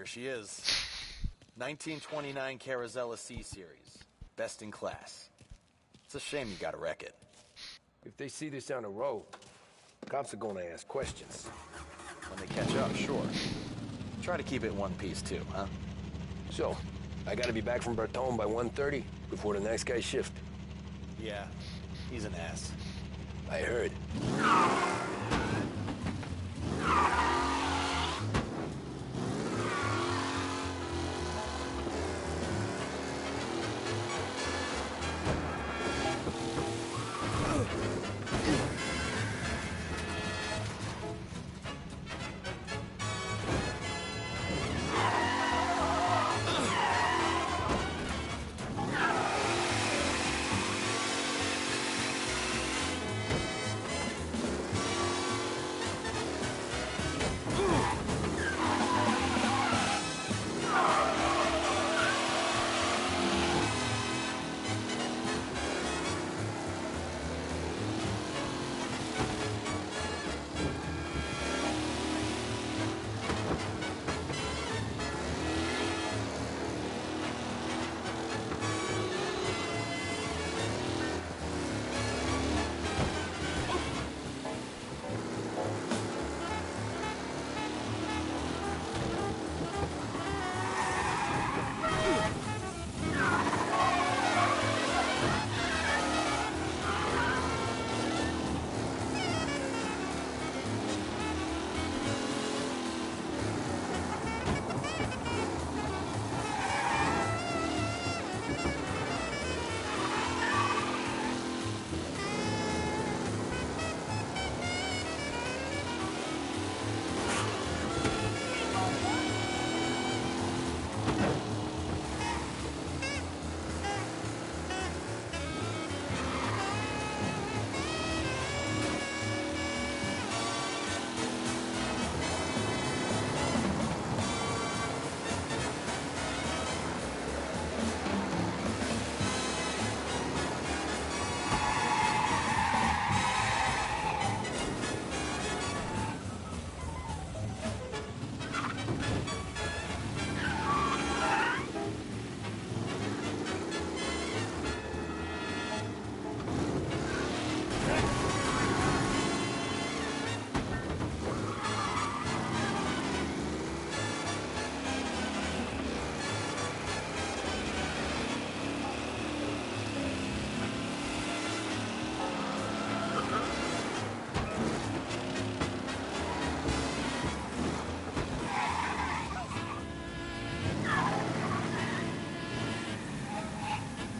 Here she is. 1929 Carazella C-Series. Best in class. It's a shame you gotta wreck it. If they see this on the road, cops are gonna ask questions. When they catch up, sure. Try to keep it in one piece, too, huh? So, I gotta be back from Bertone by 1:30 before the next guy's shift. Yeah, he's an ass. I heard.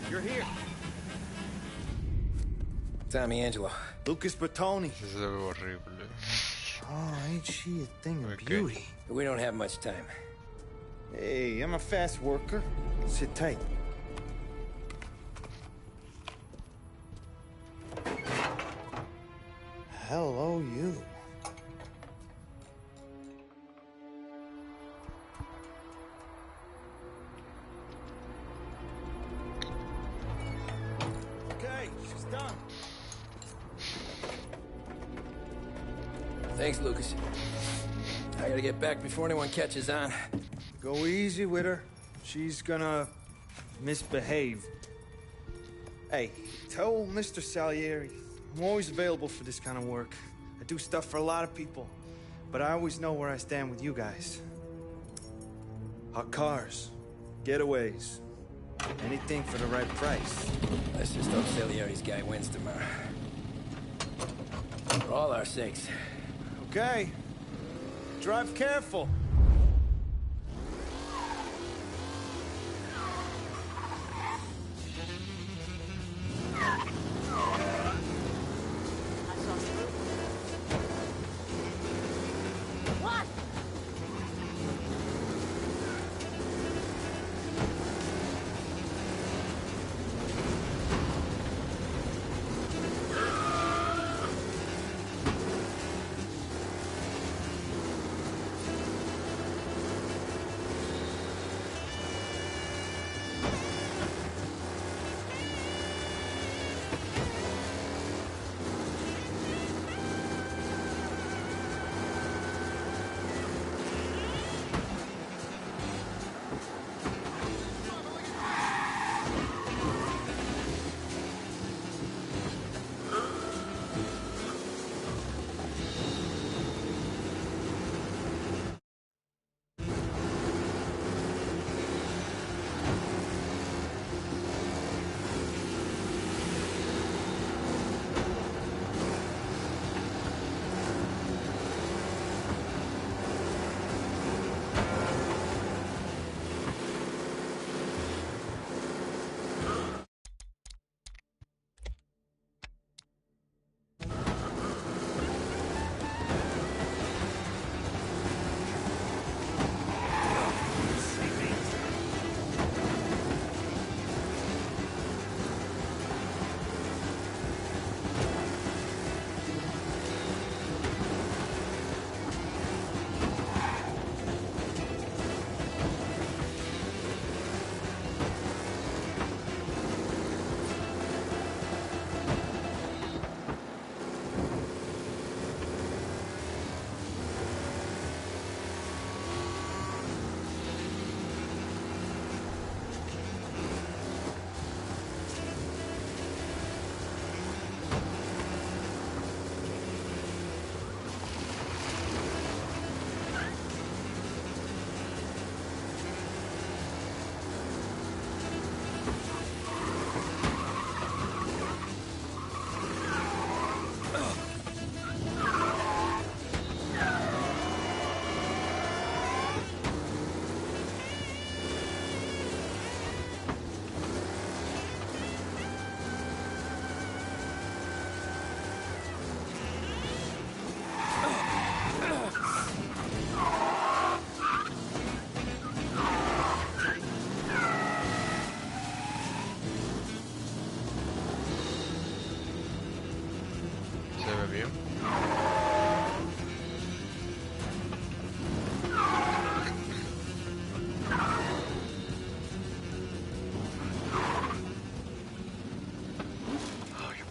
You're here. Tommy Angelo. Lucas Bertoni. Eso se ve horrible. Oh, ain't she a thing of beauty? We don't have much time. Hey, I'm a fast worker. Sit tight. Hello, you. Okay, she's done. Thanks, Lucas. I gotta get back before anyone catches on. Go easy with her. She's gonna misbehave. Hey, tell Mr. Salieri I'm always available for this kind of work. I do stuff for a lot of people, but I always know where I stand with you guys. Hot cars, getaways, anything for the right price. Let's just hope Salieri's guy wins tomorrow. For all our sakes. Okay. Drive careful. What?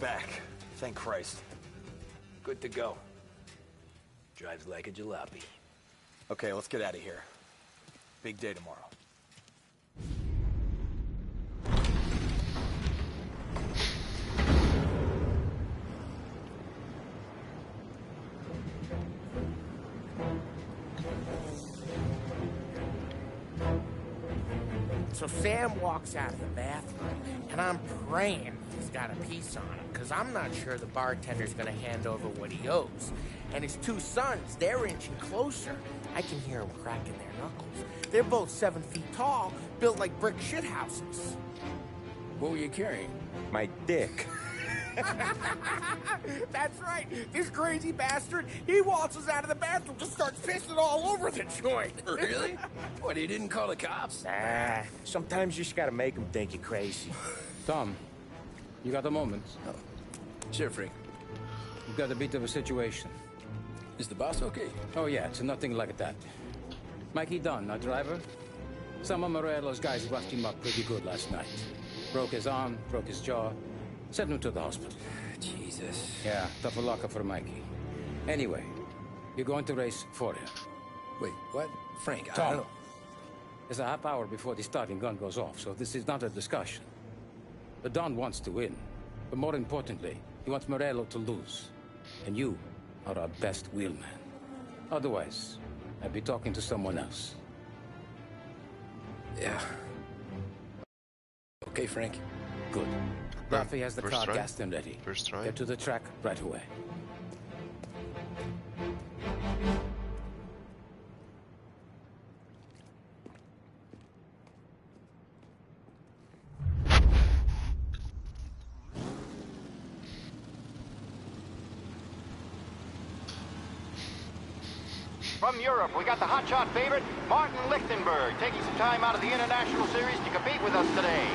back. Thank Christ. Good to go. Drives like a jalopy. Okay, let's get out of here. Big day tomorrow. So Sam walks out of the bathroom, and I'm praying he's got a piece on him, because I'm not sure the bartender's going to hand over what he owes. And his two sons, they're inching closer. I can hear them cracking their knuckles. They're both 7 feet tall, built like brick shithouses. What were you carrying? My dick. That's right. This crazy bastard, he waltzes out of the bathroom, just starts pissing all over the joint. Really? What, he didn't call the cops? Sometimes you just gotta make him think you're crazy. Tom, you got a moment? Oh. Sure, Frank. You've got a bit of a situation. Is the boss okay? Oh, yeah, it's nothing like that. Mikey Dunn, our driver. Some of Morello's guys roughed him up pretty good last night. Broke his arm, broke his jaw. Sent him to the hospital. Jesus. Yeah, tough luck for Mikey. Anyway, you're going to race for him. Wait, what? Frank, I Tom, don't know. there's a half hour before the starting gun goes off, so this is not a discussion. The Don wants to win, but more importantly, he wants Morello to lose. And you are our best wheelman. Otherwise, I'd be talking to someone else. Yeah. Okay, Frank. Good. Mafia has the car try. gassed and ready. First try. Get to the track right away. From Europe, we got the hotshot favorite, Martin Lichtenberg, taking some time out of the International Series to compete with us today.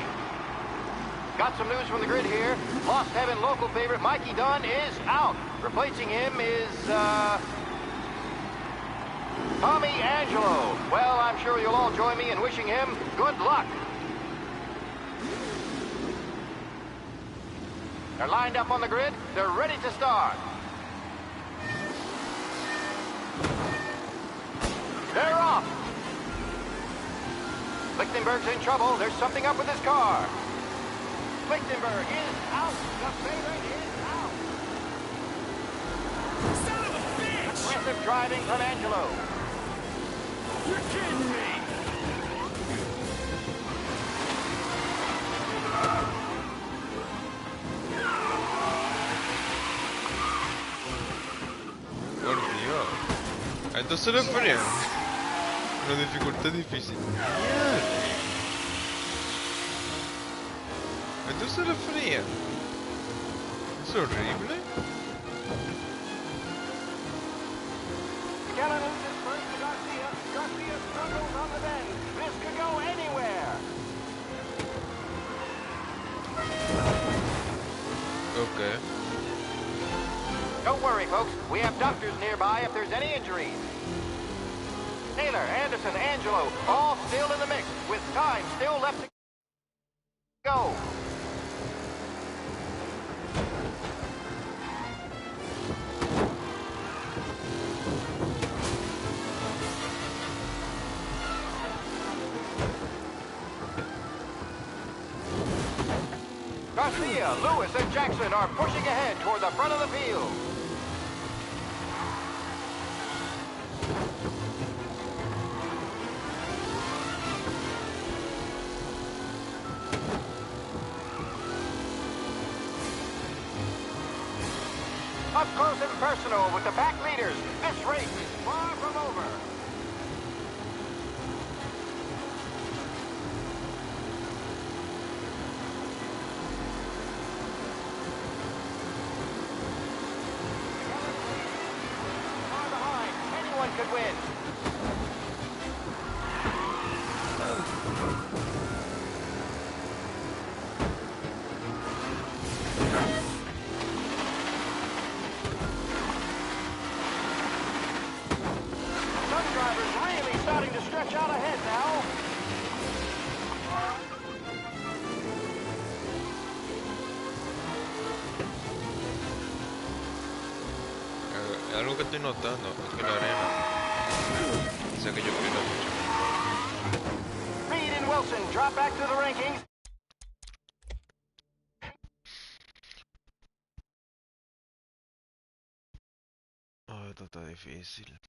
Got some news from the grid here. Lost Heaven local favorite Mikey Dunn is out. Replacing him is, Tommy Angelo. Well, I'm sure you'll all join me in wishing him good luck. They're lined up on the grid. They're ready to start. They're off. Lichtenberg's in trouble. There's something up with his car. Lichtenberg is out. The favorite is out. Son of a bitch! Aggressive driving from Angelo. You're kidding me! Por Dios. Entonces lo frean. Una dificultad difícil. Mierda. Entonces lo frían. Es horrible. Gallen loses first to Garcia. Garcia struggles on the bend. This could go anywhere. Okay. Don't worry, folks. We have doctors nearby if there's any injuries. Taylor, Anderson, Angelo, all still in the mix, with time still left to go. Garcia, Lewis, and Jackson are pushing ahead toward the front of the field. Up close and personal with the pack leaders. This race is far from over. Far behind. Anyone could win. Some drivers really starting to stretch out ahead now. Algo que estoy notando es que la arena hace que yo pierda mucho. Reed and Wilson, drop back to the rankings. Oh, esto está difícil.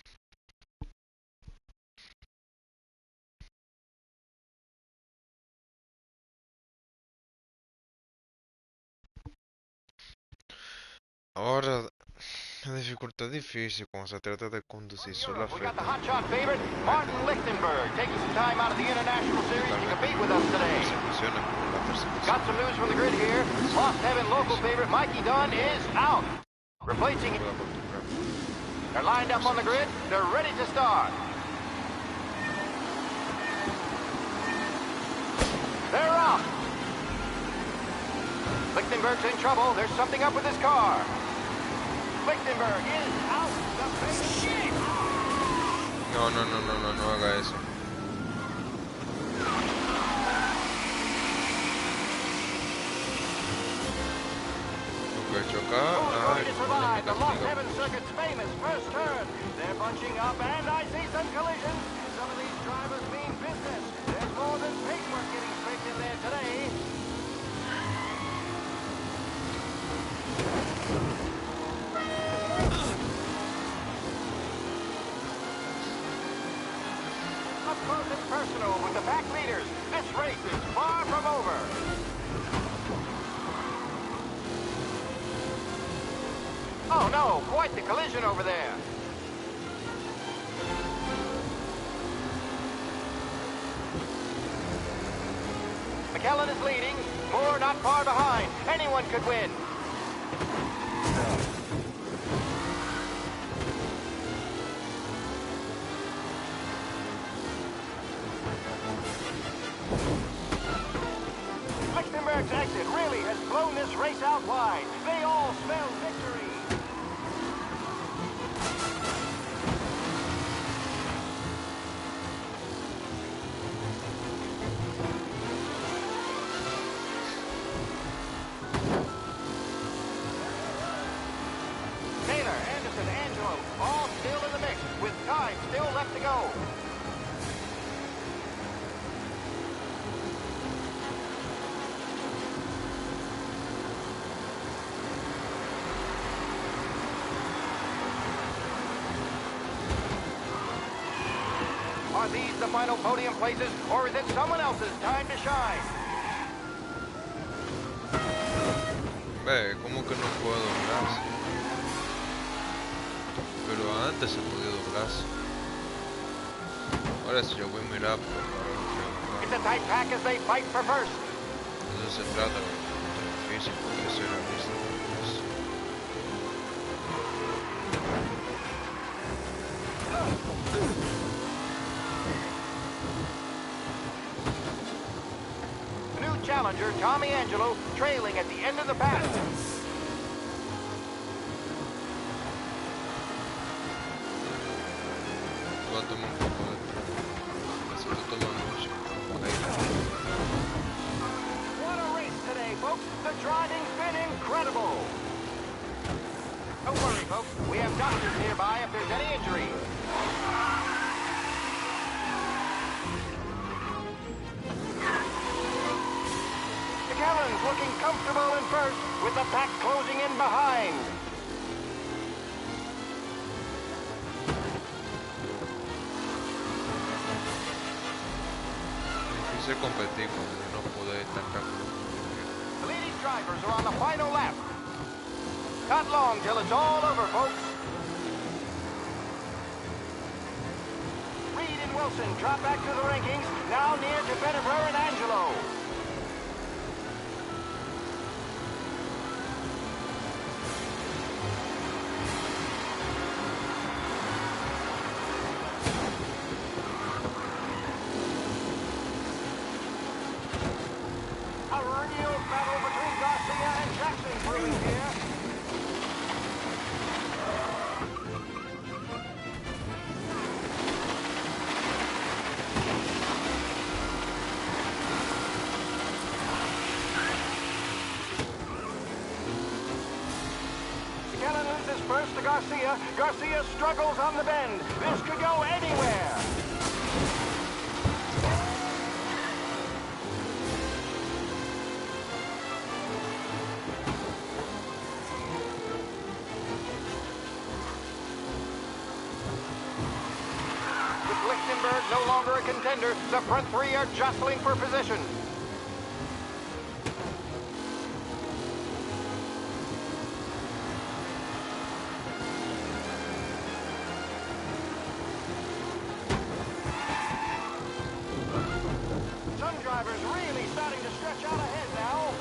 Ahora, la dificultad es difícil cuando se trata de conducir solo We got the afecta. hotshot favorite, Martin Lichtenberg, taking some time out of the International Series to compete with us today. Got some news from the grid here. Lost Heaven local favorite Mikey Dunn is out. Replacing him. They're lined up on the grid. They're ready to start. They're off. Lichtenberg's in trouble. There's something up with his car. Lichtenberg is out. The base. Shit! No haga eso. Ok, choca. Ay, To survive the Lost Heaven Circuit's famous first turn. They're bunching up, and I see some collisions. Some of these drivers mean business. There's more than paintwork getting scraped in there today. Up close and personal with the pack leaders. This race is far from over. Oh no, quite the collision over there. McKellen is leading. Moore not far behind. Anyone could win. Lichtenberg's exit really has blown this race out wide. They all spell victory. Taylor, Anderson, Angelo, all still in the mix, with time still left to go. Are these the final podium places, or is it someone else's time to shine? Ve, ¿cómo que no puedo doblarse? Pero antes se podía doblarse. Ahora sí yo voy a mirar, pero ahora no quiero doblar. It's a tight pack as they fight for first. Eso se trata de difícil porque soy realista. New challenger, Tommy Angelo, trailing at the end of the pack. Voy a tomar un poco de trago. Así que toma mucho. What a race today, folks. The driving's been incredible. Don't worry, folks. We have doctors nearby if there's any injury. McKellen's looking comfortable in first, with the pack closing in behind. Difícil competir cuando yo no puedo ir tan rápido. The leading drivers are on the final lap. Not long till it's all over, folks. Reed and Wilson drop back to the rankings, now near to Pettifer and Angelo. A real battle between Garcia and Jackson brewing here. McKellen loses first to Garcia. Garcia struggles on the bend. This could go anywhere. With Lichtenberg no longer a contender, the front three are jostling for position. Some drivers really starting to stretch out ahead now.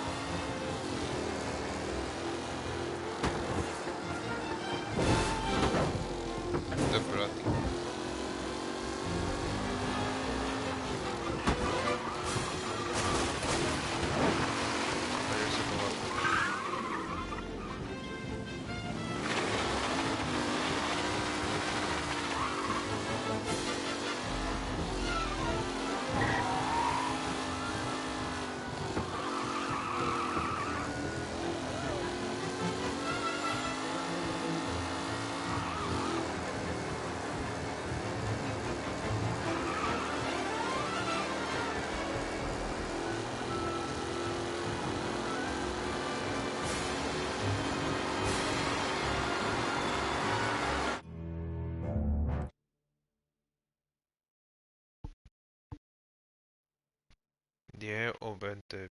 O 20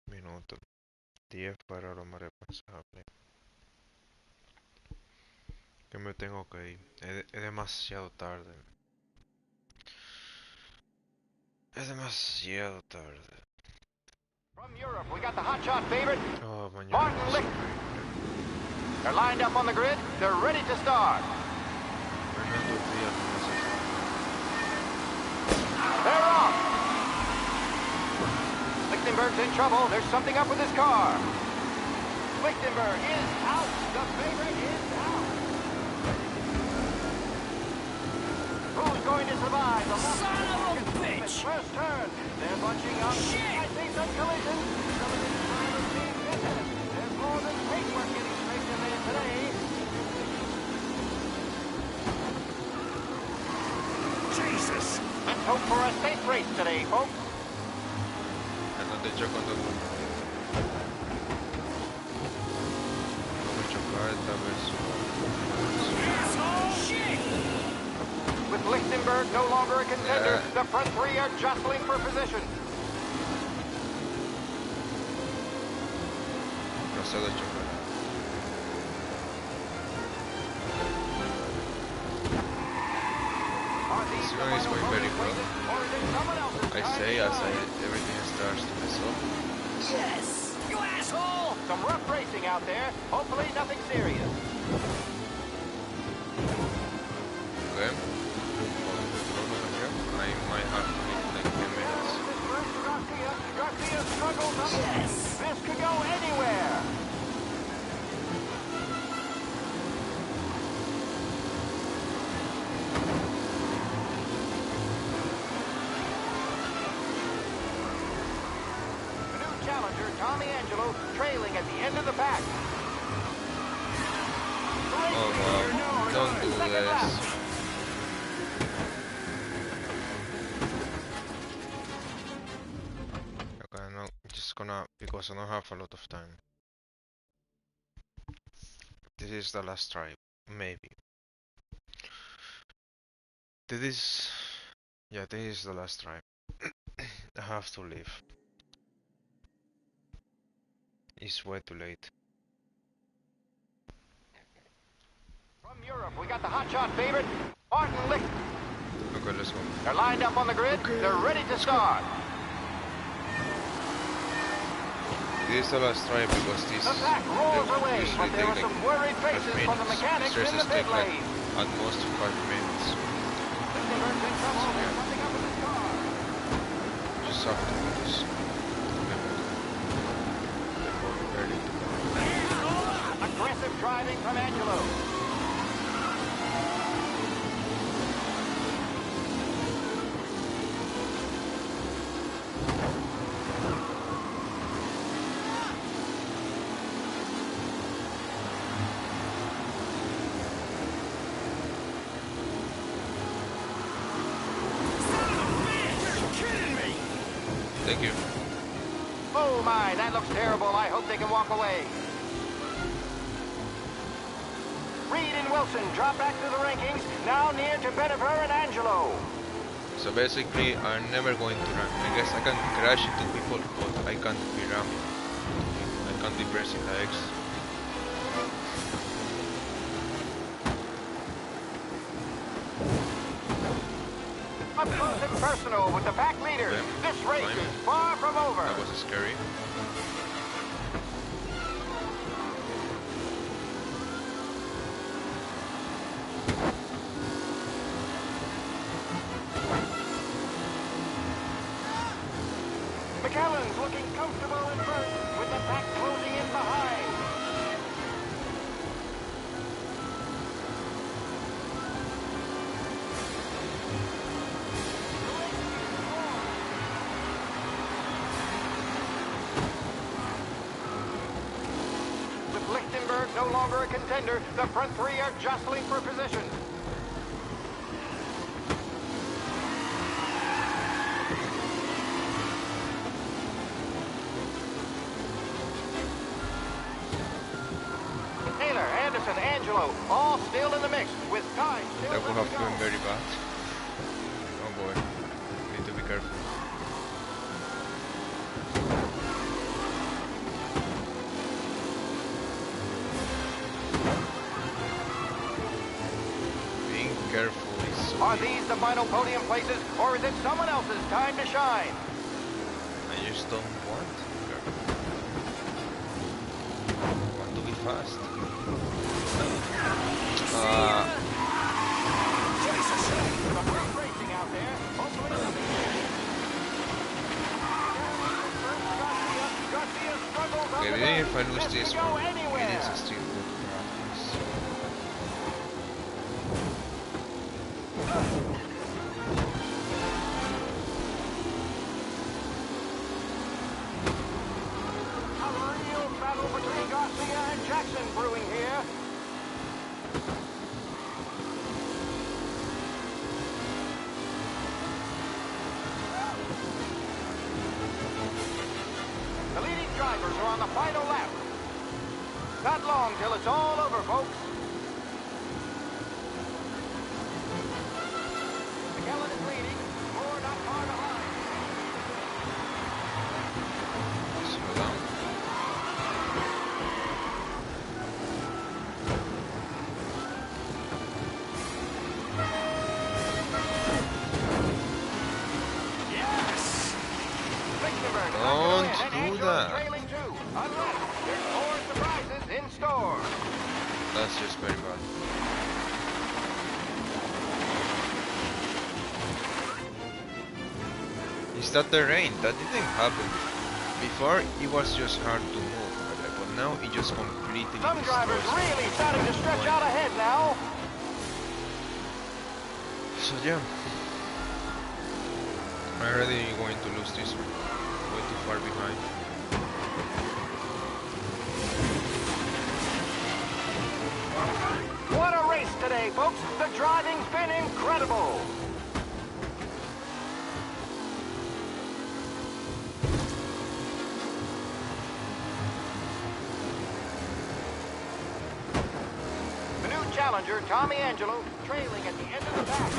minutos. 10 para lo más responsable. Que me tengo que ir. Es demasiado tarde. Es demasiado tarde. From Europe, we got the hotshot favorite, Oh, mañana. Martin Licht. They're lined up on the grid. They're ready to start. They're off. Lichtenberg's in trouble. There's something up with his car. Lichtenberg is out. The favorite is out. Who's going to survive? The son of a bitch! First turn. They're bunching up. Shit! I see some collisions. Some of these drivers being hit. There's more than paintwork getting straight in there today. Jesus! Let's hope for a safe race today, folks. De hecho, cuando me chocar esta vez. With Lichtenberg no longer a contender, the front three are jostling for position. No sé de chocar. This one is going very well. I say everything starts to mess up. Yes! You asshole! Some rough racing out there. Hopefully nothing serious. Okay. I might have to leave like 10 minutes. Garcia struggles up. Yes! This could go anywhere. Trailing at the end of the pack. Oh wow, don't do this. Okay, no, just gonna, because I don't have a lot of time. This is the last try, maybe. This is the last try. I have to leave. It's way too late. From Europe, we got the hotshot favorite, Martin Licht. Okay, let's go. They're lined up on the grid. Okay, they're ready to start. This is the last try because this the pack rolls away, but there were some worried faces from the mechanics in the pit lane. At most 5 minutes. Lichtenberg's in trouble. There's something up with his car. Just have to do this. Aggressive driving from Angelo. Oh my, that looks terrible. I hope they can walk away. Reed and Wilson drop back to the rankings, now near to Benifer and Angelo. So basically, I'm never going to rank. I guess I can crash into people, but I can't be ramming. I can't be pressing the X. Up close and personal with the pack leader. Okay. This race Fine. is far from over. That was scary. McAllen's looking comfortable in first with the pack closing in behind. With Lichtenberg no longer a contender, the front three are jostling for position. Taylor, Anderson, Angelo, all still in the mix, with time still That would left have to go. been very bad. Oh boy. Need to be careful. Being careful is so Are key. these the final podium places, or is it someone else's time to shine? I just don't want to be careful. I want to be fast. Racing out there. Hopefully nothing. Garcia struggles on Okay, the even back. if I lose This this could go one, anywhere. it is still good practice. A real battle between Garcia and Jackson brewing here. The leading drivers are on the final lap. Not long till it's all over, folks. McKellen is leading. Moore not far behind. Slow down. Yes! Lichtenberg Don't and do Angelo that. trailing too, unless there's more surprises in store. That's just very bad. Is that the rain? That didn't happen before. It was just hard to move, but now it just completely Some drivers destroys me. really starting to stretch out ahead now. So yeah, I'm already going to lose this one. Way too far behind. What a race today, folks. The driving's been incredible. The new challenger, Tommy Angelo, trailing at the end of the pack.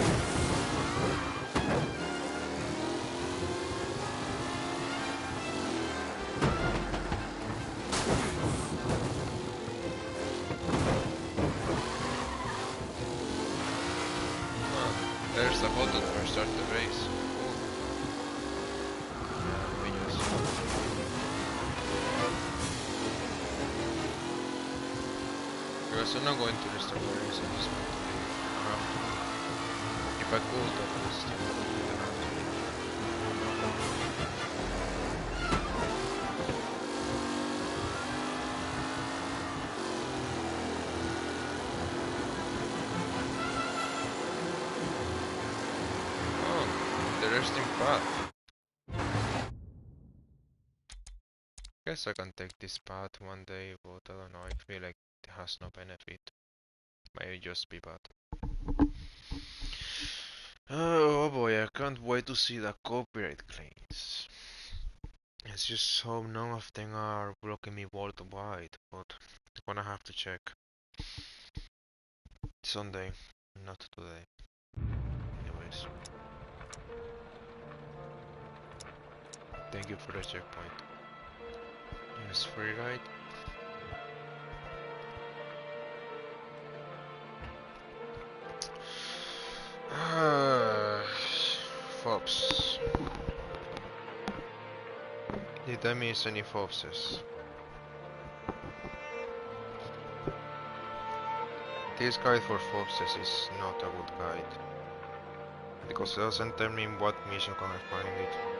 There's the button for start the race. Cool. We just... Because I'm not going to restart the race, I just want to leave around. If I could, that would still be around. Interesting path. Guess I can take this path one day, but I don't know, I feel like it has no benefit. Might just be bad. Oh boy, I can't wait to see the copyright claims. It's just so none of them are blocking me worldwide, but I'm gonna have to check. Sunday, not today. Anyways, thank you for the checkpoint. Yes, free ride. Fobs. Did I miss any Fobses? This guide for Fobses is not a good guide, because it doesn't tell me what mission can I find it.